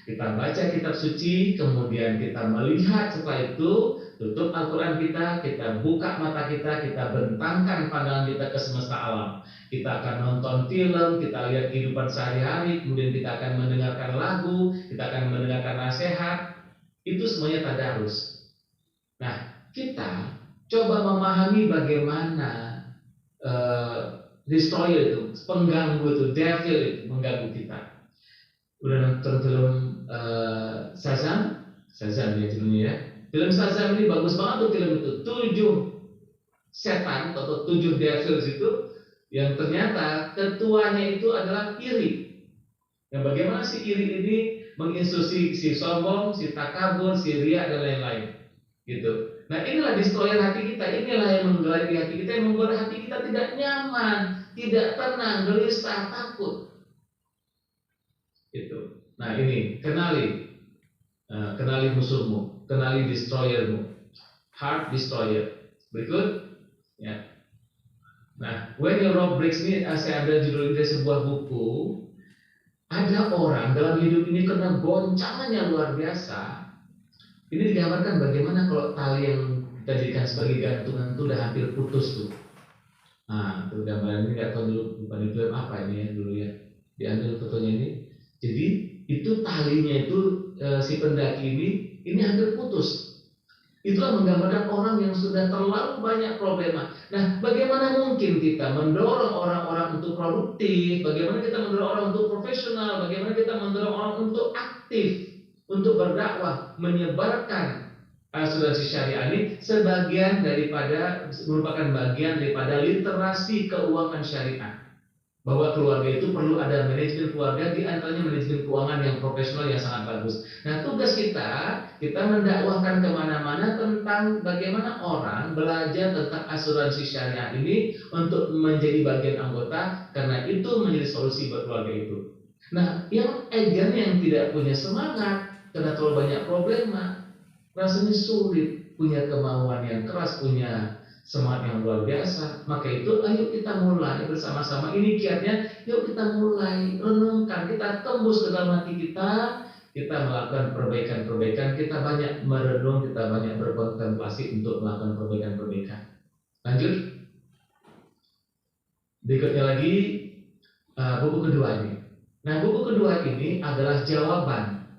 kita baca kitab suci, kemudian kita melihat setelah itu, tutup Al-Quran kita buka mata kita bentangkan pandangan kita ke semesta alam. Kita akan nonton film, kita lihat kehidupan sehari-hari, kemudian kita akan mendengarkan lagu, kita akan mendengarkan nasihat. Itu semuanya tadarus. Nah, kita coba memahami bagaimana destroyer itu, pengganggu itu, devil itu mengganggu kita. Udah nonton film Shazam ya judulnya ya. Film Shazam ini bagus banget tuh film itu. 7 setan atau 7 devils itu yang ternyata ketuanya itu adalah iri. Yang bagaimana si iri ini menginstruksi si sombong, si takabur, si riya dan lain-lain. Gitu. Nah inilah destroyer hati kita. Inilah yang menggelari hati kita, yang membuat hati kita tidak nyaman, tidak tenang, gelisah, takut. Gitu. Nah ini kenali musuhmu, kenali destroyermu, heart destroyer. Berikut, ya. Nah, When Your Rock Breaks ini saya ambil judul dari sebuah buku. Ada orang dalam hidup ini kena goncangannya luar biasa. Ini digambarkan bagaimana kalau tali yang kita jadikan sebagai gantungan itu udah hampir putus tuh. Nah, itu gambaran ini nggak tahu dulu bukan di film apa ini ya dulu ya. Diambil fotonya ini. Jadi itu talinya itu si pendaki ini hampir putus. Itulah menggambarkan orang yang sudah terlalu banyak problema. Nah, bagaimana mungkin kita mendorong orang-orang untuk produktif? Bagaimana kita mendorong orang untuk profesional? Bagaimana kita mendorong orang untuk aktif, untuk berdakwah, menyebarkan asuransi syariah ini merupakan bagian daripada literasi keuangan syariah. Bahwa keluarga itu perlu ada manajemen keluarga, di antaranya manajemen keuangan yang profesional yang sangat bagus. Nah, tugas kita mendakwahkan kemana-mana tentang bagaimana orang belajar tentang asuransi syariah ini untuk menjadi bagian anggota, karena itu menjadi solusi buat keluarga itu. Nah, yang agent yang tidak punya semangat, karena terlalu banyak problema, rasanya sulit, punya kemauan yang keras, punya semangat yang luar biasa. Maka itu ayo kita mulai bersama-sama. Ini kiatnya, yuk kita mulai renungkan, kita tembus ke dalam hati kita melakukan perbaikan-perbaikan, kita banyak merenung, kita banyak berkontemplasi untuk melakukan perbaikan-perbaikan. Lanjut. Berikutnya lagi buku kedua ini. Nah, buku kedua ini adalah jawaban.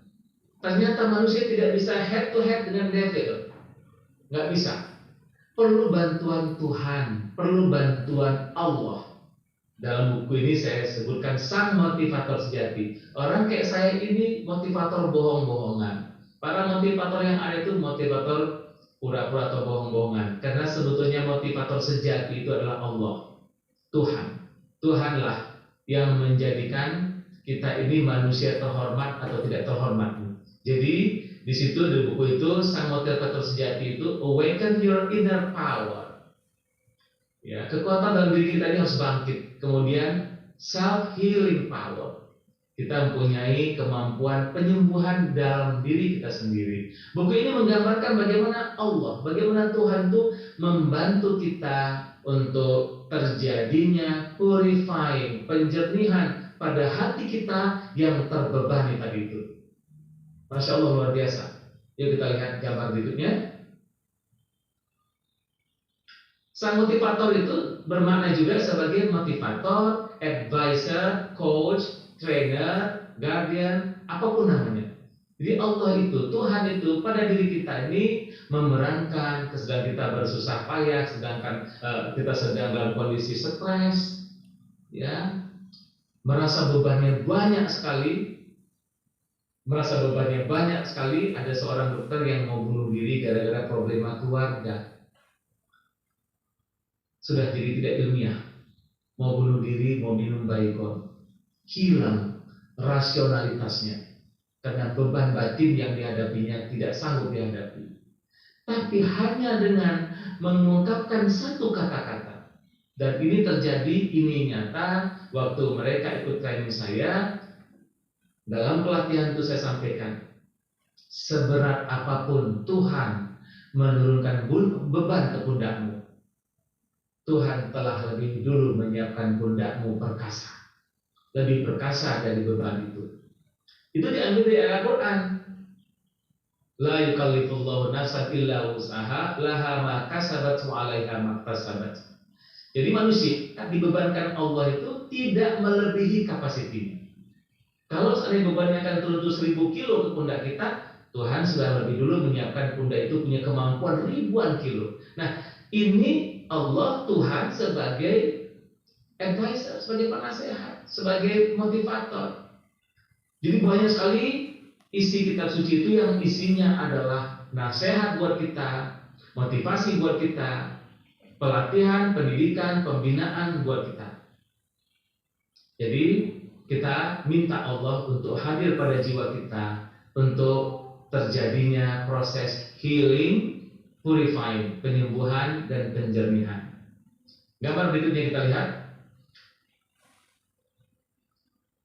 Ternyata manusia tidak bisa head to head dengan devil. Nggak bisa. Perlu bantuan Tuhan, perlu bantuan Allah. Dalam buku ini saya sebutkan sang motivator sejati. Orang kayak saya ini motivator bohong-bohongan. Para motivator yang ada itu motivator pura-pura atau bohong-bohongan. Karena sebetulnya motivator sejati itu adalah Allah, Tuhan. Tuhanlah yang menjadikan kita ini manusia terhormat atau tidak terhormat. Jadi di situ di buku itu sang motivator sejati itu awaken your inner power. Ya, kekuatan dalam diri kita ini harus bangkit. Kemudian self healing power. Kita mempunyai kemampuan penyembuhan dalam diri kita sendiri. Buku ini menggambarkan bagaimana Allah, bagaimana Tuhan itu membantu kita untuk terjadinya purifying, penjernihan pada hati kita yang terbebani tadi itu. Masya Allah, luar biasa. Yuk kita lihat gambar berikutnya. Sang motivator itu bermakna juga sebagai motivator, advisor, coach, trainer, guardian, apapun namanya. Jadi Allah itu, Tuhan itu pada diri kita ini memerankan sedang kita bersusah payah, sedangkan kita sedang dalam kondisi stres, ya, merasa bebannya banyak sekali. Ada seorang dokter yang mau bunuh diri gara-gara problema keluarga. Sudah jadi tidak ilmiah. Mau bunuh diri, mau minum Baygon. Hilang rasionalitasnya. Karena beban batin yang dihadapinya tidak sanggup dihadapi. Tapi hanya dengan mengungkapkan satu kata-kata. Dan ini terjadi, ini nyata. Waktu mereka ikut training saya, dalam pelatihan itu saya sampaikan, seberat apapun Tuhan menurunkan beban ke pundakmu, Tuhan telah lebih dulu menyiapkan pundakmu perkasa, lebih perkasa dari beban itu. Itu diambil dari Al-Quran. La yukallifullahu nafsan illa wus'aha, laha ma kasabat wa 'alaiha ma kasabat. Jadi manusia dibebankan Allah itu tidak melebihi kapasitinya. Kalau seandainya bebannya akan turun 1000 kilo ke pundak kita, Tuhan sudah lebih dulu menyiapkan pundak itu punya kemampuan ribuan kilo. Nah, ini Allah Tuhan sebagai advisor, sebagai penasehat, sebagai motivator. Jadi banyak sekali isi kitab suci itu yang isinya adalah nasihat buat kita, motivasi buat kita, pelatihan, pendidikan, pembinaan buat kita. Jadi kita minta Allah untuk hadir pada jiwa kita untuk terjadinya proses healing, purifying, penyembuhan dan penjernihan. Gambar berikutnya kita lihat.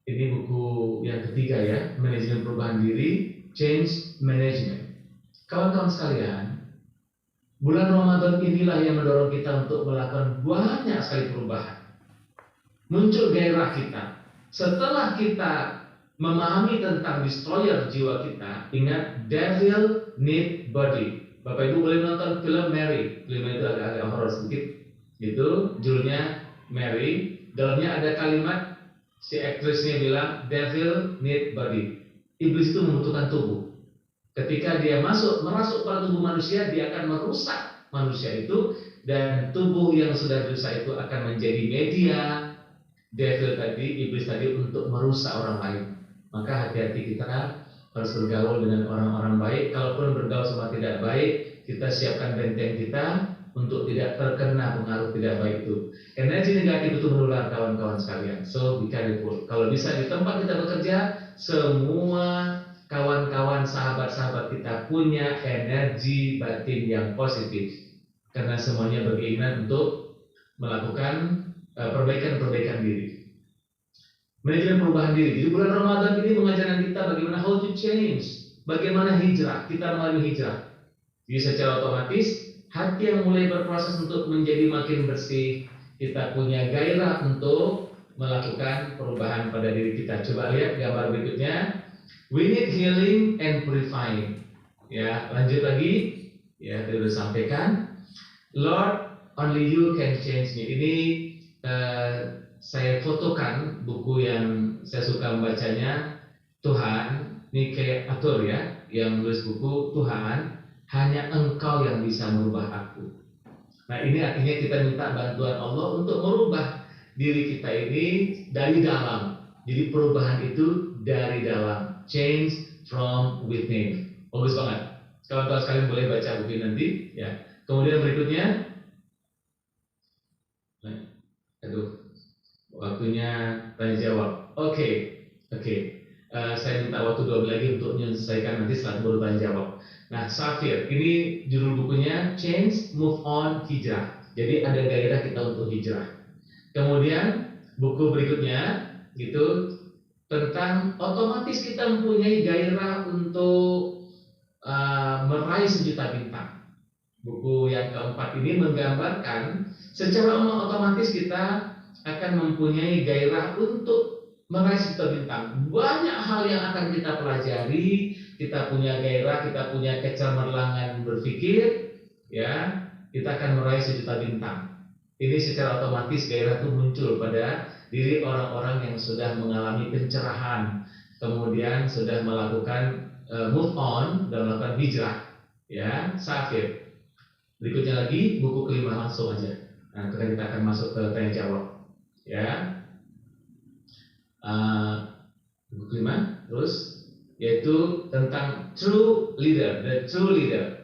Ini buku yang ketiga ya, manajemen perubahan diri, change management. Kawan-kawan sekalian, bulan Ramadan inilah yang mendorong kita untuk melakukan banyak sekali perubahan. Muncul gairah kita. Setelah kita memahami tentang destroyer jiwa kita, ingat devil need body. Bapak Ibu boleh nonton film Mary. Film itu agak horor sedikit. Itu judulnya Mary. Dalamnya ada kalimat si aktrisnya bilang devil need body. Iblis itu membutuhkan tubuh. Ketika dia merasuk pada tubuh manusia, dia akan merusak manusia itu, dan tubuh yang sudah rusak itu akan menjadi media devil tadi, iblis tadi untuk merusak orang lain. Maka hati-hati kita harus bergaul dengan orang-orang baik. Kalaupun bergaul sama tidak baik, kita siapkan benteng kita untuk tidak terkena pengaruh tidak baik itu. Energi negatif itu menular, kawan-kawan sekalian. So be careful. Kalau bisa di tempat kita bekerja, semua kawan-kawan, sahabat-sahabat kita punya energi batin yang positif. Karena semuanya berkeinginan untuk melakukan perbaikan diri. Manajemen perubahan diri. Jadi bulan Ramadan ini mengajarkan kita bagaimana how to change, bagaimana hijrah, kita mengalami hijrah. Jadi secara otomatis hati yang mulai berproses untuk menjadi makin bersih, kita punya gairah untuk melakukan perubahan pada diri kita. Coba lihat gambar berikutnya. We need healing and purifying. Ya, lanjut lagi. Ya, tadi sudah sampaikan. Lord, only you can change me. Ini saya fotokan buku yang saya suka membacanya, Tuhan, Nike Atur ya, yang menulis buku Tuhan, hanya Engkau yang bisa merubah aku. Nah, ini artinya kita minta bantuan Allah untuk merubah diri kita ini dari dalam. Jadi perubahan itu dari dalam, change from within. Bagus banget. Kawan-kawan sekalian boleh baca buku nanti ya. Kemudian berikutnya, waktunya tanya jawab. Oke. Saya minta waktu 2 menit lagi untuk menyelesaikan, nanti setelah baru tanya jawab. Nah, Safir, ini judul bukunya Change, Move On, Hijrah. Jadi ada gairah kita untuk hijrah. Kemudian buku berikutnya gitu tentang otomatis kita mempunyai gairah untuk meraih 1 juta bintang. Buku yang keempat ini menggambarkan secara otomatis kita akan mempunyai gairah untuk meraih 1 juta bintang. Banyak hal yang akan kita pelajari, kita punya gairah, kita punya kecemerlangan berpikir, ya, kita akan meraih 1 juta bintang. Ini secara otomatis gairah itu muncul pada diri orang-orang yang sudah mengalami pencerahan, kemudian sudah melakukan move on dan melakukan hijrah, ya, Safir. Berikutnya lagi buku kelima, langsung aja. Nah, kita akan masuk ke tanya jawab, ya. Buku kelima, terus yaitu tentang true leader, the true leader.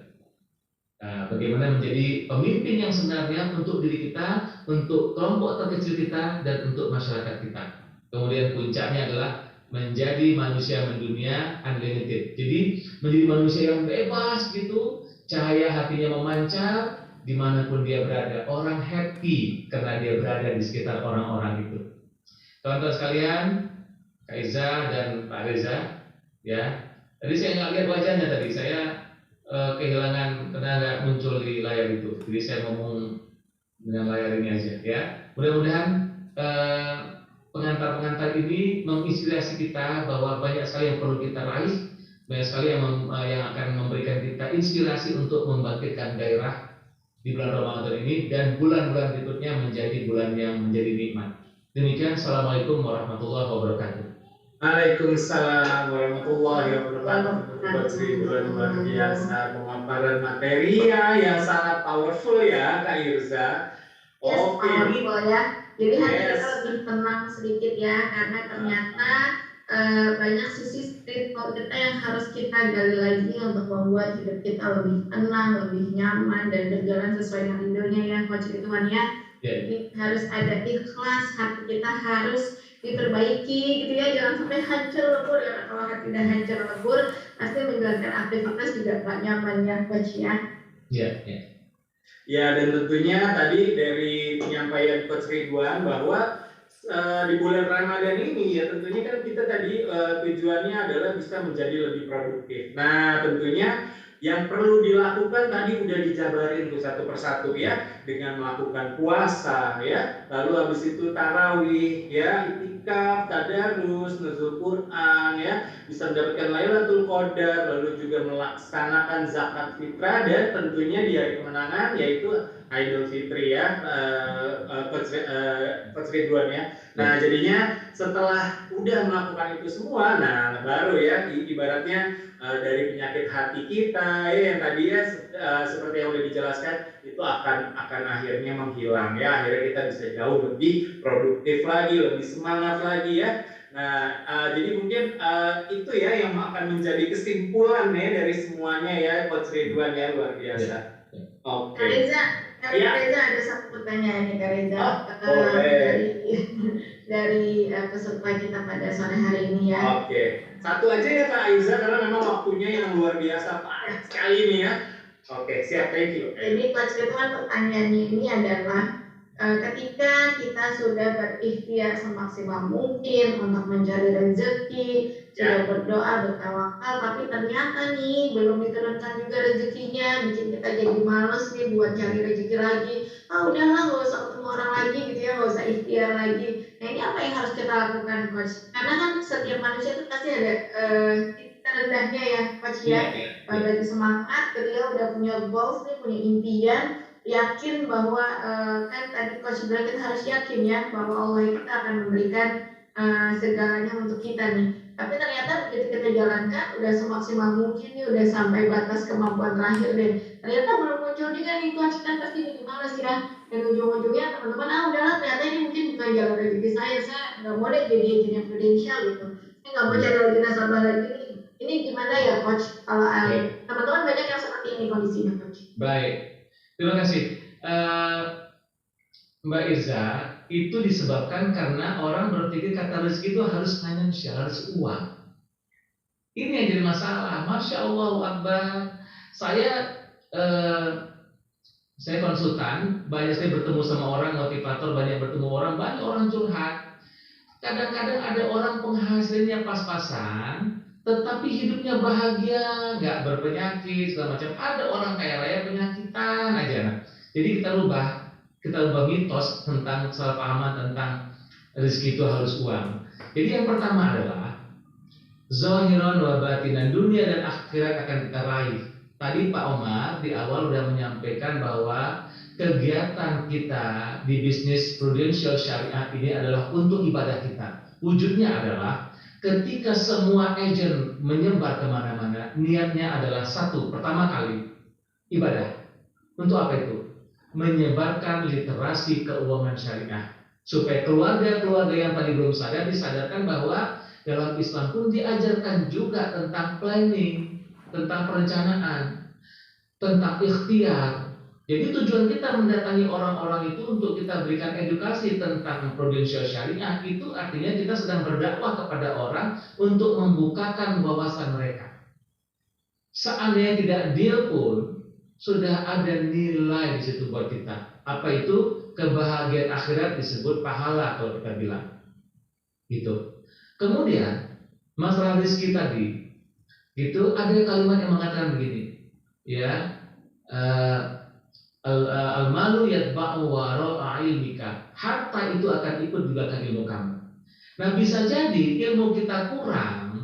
Bagaimana menjadi pemimpin yang sebenarnya untuk diri kita, untuk kelompok terkecil kita, dan untuk masyarakat kita. Kemudian puncaknya adalah menjadi manusia mendunia unlimited. Jadi menjadi manusia yang bebas gitu, cahaya hatinya memancar dimanapun dia berada. Orang happy karena dia berada di sekitar orang-orang itu. Teman-teman sekalian, Kak Iza dan Pak Reza, ya. Tadi saya nggak lihat wajahnya tadi, saya kehilangan karena nggak muncul di layar itu. Jadi saya ngomong dengan layar ini aja, ya. Mudah-mudahan pengantar-pengantar ini menginspirasi kita bahwa banyak sekali yang perlu kita raih, banyak sekali yang akan memberikan kita inspirasi untuk membangkitkan gairah di bulan Ramadan ini dan bulan-bulan berikutnya menjadi bulan yang menjadi nikmat. Demikian, Assalamualaikum warahmatullahi wabarakatuh. Waalaikumsalam warahmatullahi wabarakatuh. Coach Ridwan luar biasa pemaparan materi yang sangat powerful ya Kak Irza. Yes, Oke. powerful ya. Jadi hati Yes. kita lebih tenang sedikit ya, karena ternyata banyak sisi spiritual kita yang harus kita gali lagi untuk membuat hidup kita lebih tenang, lebih nyaman, dan berjalan sesuai dengan ridhonya ya Coach Ridwan ya. Jadi harus ada ikhlas, hati kita harus diperbaiki gitu ya, jangan sampai hancur lebur ya. Kalau hati tidak hancur lebur, pasti menjalankan aktivitas juga gak nyaman ya Coach ya. Iya. Ya, dan tentunya tadi dari penyampaian Coach Ridwan bahwa di bulan Ramadan ini ya tentunya kan kita tadi tujuannya adalah bisa menjadi lebih produktif. Nah, tentunya yang perlu dilakukan tadi udah dijabarin tuh satu persatu ya, dengan melakukan puasa ya, lalu habis itu tarawih ya, itikaf, tadarus, nuzul Quran ya, bisa mendapatkan Lailatul Qadar, lalu juga melaksanakan zakat fitrah, dan tentunya di hari kemenangan yaitu Idul Fitri ya, Coach Ridwan ya. Nah, jadinya setelah udah melakukan itu semua, nah baru ya ibaratnya dari penyakit hati kita ya, yang tadi ya seperti yang udah dijelaskan itu akan akhirnya menghilang ya, akhirnya kita bisa jauh lebih produktif lagi, lebih semangat lagi ya. Nah, jadi mungkin itu ya yang akan menjadi kesimpulan ya dari semuanya ya Coach Ridwan ya, luar biasa. Oke. Kak Reza ada satu pertanyaan nih Kak Reza. Dari peserta kita pada sore hari ini ya. Oke. Satu aja ya Kak Aiza, karena memang waktunya yang luar biasa banyak sekali nih ya. Oke, siap, thank you. Jadi Coach Ridwan, pertanyaannya ini adalah ketika kita sudah berikhtiar semaksimal mungkin untuk mencari rezeki, sudah berdoa, bertawakal, tapi ternyata nih belum diturunkan juga rezekinya, bikin kita jadi males nih buat cari rezeki lagi. Udahlah, nggak usah ketemu orang lagi gitu ya, nggak usah ikhtiar lagi. Nah, ini apa yang harus kita lakukan Coach? Karena kan setiap manusia itu pasti ada titik terendahnya ya Coach ya. Bagi semangat, ketika udah punya goals nih, punya impian, yakin bahwa kan tadi Coach bilang kita harus yakin ya bahwa Allah itu akan memberikan segalanya untuk kita nih. Tapi ternyata begitu kita jalankan udah semaksimal mungkin nih, udah sampai batas kemampuan terakhir deh. Ternyata belum muncul juga nih Coach, kan pasti jadi males ya. Dan ujung-ujungnya teman-teman udahlah, ternyata ini mungkin bukan jalan rezeki saya nggak mau deh jadi engineer prudential gitu. Saya nggak mau cari lagi nasabah lagi nih. Ini gimana ya Coach? Kalau teman-teman banyak yang seperti ini kondisinya Coach. Baik. Terima kasih. Mbak Irza, itu disebabkan karena orang berpikir kata rezeki itu harus financial, harus uang. Ini yang jadi masalah. Masya Allah, Akbar. Saya konsultan, banyak saya bertemu sama orang, motivator, banyak bertemu orang, banyak orang curhat. Kadang-kadang ada orang penghasilannya pas-pasan, tetapi hidupnya bahagia, nggak berpenyakit segala macam. Ada orang kaya raya penyakitan aja. Nah, jadi kita ubah mitos tentang kesalahpahaman tentang rezeki itu harus uang. Jadi yang pertama adalah zahiran wa batinan, dunia dan akhirat akan kita raih. Tadi Pak Omar di awal sudah menyampaikan bahwa kegiatan kita di bisnis prudential syariah ini adalah untuk ibadah kita. Wujudnya adalah ketika semua agent menyebar kemana-mana, niatnya adalah satu, pertama kali, ibadah. Untuk apa itu? Menyebarkan literasi keuangan syariah. Supaya keluarga-keluarga yang tadi belum sadar disadarkan bahwa dalam Islam pun diajarkan juga tentang planning, tentang perencanaan, tentang ikhtiar. Jadi tujuan kita mendatangi orang-orang itu untuk kita berikan edukasi tentang prudential syariah, itu artinya kita sedang berdakwah kepada orang untuk membukakan wawasan mereka. Seandainya tidak deal pun, sudah ada nilai di situ buat kita. Apa itu? Kebahagiaan akhirat disebut pahala kalau kita bilang. Gitu. Kemudian masalah rezeki tadi, itu ada kalimat yang mengatakan begini, ya. Al-malu yatba'u wara'a ilmika. Harta itu akan ikut di belakang ilmu kamu. Nah, bisa jadi ilmu kita kurang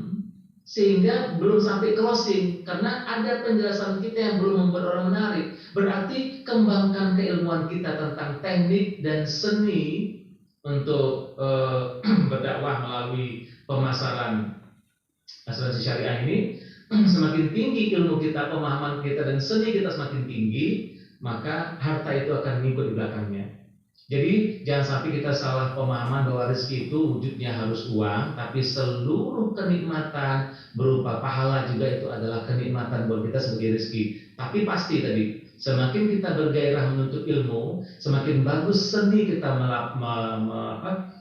sehingga belum sampai closing karena ada penjelasan kita yang belum membuat orang menarik. Berarti kembangkan keilmuan kita tentang teknik dan seni untuk berdakwah melalui pemasaran asuransi syariah ini. Semakin tinggi ilmu kita, pemahaman kita, dan seni kita semakin tinggi, maka harta itu akan ngikut di belakangnya. Jadi jangan sampai kita salah pemahaman bahwa rezeki itu wujudnya harus uang, tapi seluruh kenikmatan berupa pahala juga itu adalah kenikmatan buat kita sebagai rezeki. Tapi pasti tadi, semakin kita bergairah menuntut ilmu, semakin bagus seni kita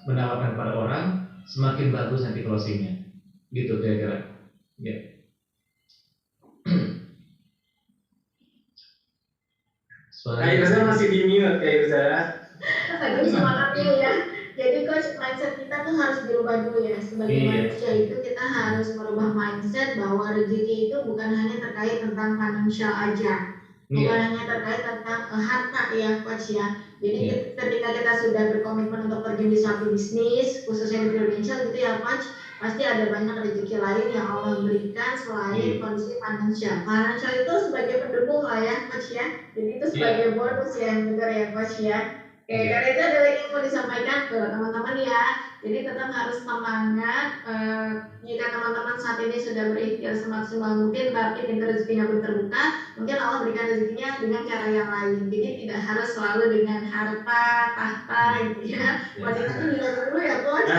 menawarkan kepada orang, semakin bagus nanti closingnya. Gitu kira-kira. Ya. Kak Irza masih di mute, Kak Irza. Lagi semangatnya ya. Jadi coach, mindset kita tuh harus dirubah dulu ya. Sebagai manusia itu kita harus merubah mindset bahwa rezeki itu bukan hanya terkait tentang financial aja. Bukan hanya terkait tentang harta ya coach ya. Jadi ketika kita sudah berkomitmen untuk pergi di satu bisnis, khususnya di financial gitu ya coach, pasti ada banyak rezeki lain yang Allah berikan selain kondisi financial. Financial itu sebagai pendukung lah ya coach ya. Jadi itu sebagai bonus ya, benar ya coach ya. Oke, karena itu ada lagi yang mau disampaikan ke teman-teman ya. Jadi tetap harus semangat. Jika teman-teman saat ini sudah berikhtiar semaksimal mungkin, tapi pintu rezekinya belum terbuka, mungkin Allah berikan rezekinya dengan cara yang lain. Jadi tidak harus selalu dengan harta, tahta, gitu ya. Wanitanya bilang dulu ya, coach,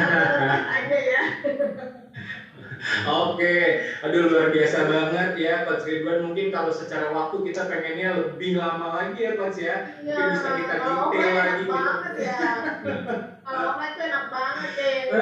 aja ya. Oke, aduh luar biasa banget ya Coach Ridwan. Mungkin kalau secara waktu kita pengennya lebih lama lagi ya Coach ya. Mungkin bisa kita detail lagi gitu. Banget ya. Kalau itu enak banget deh.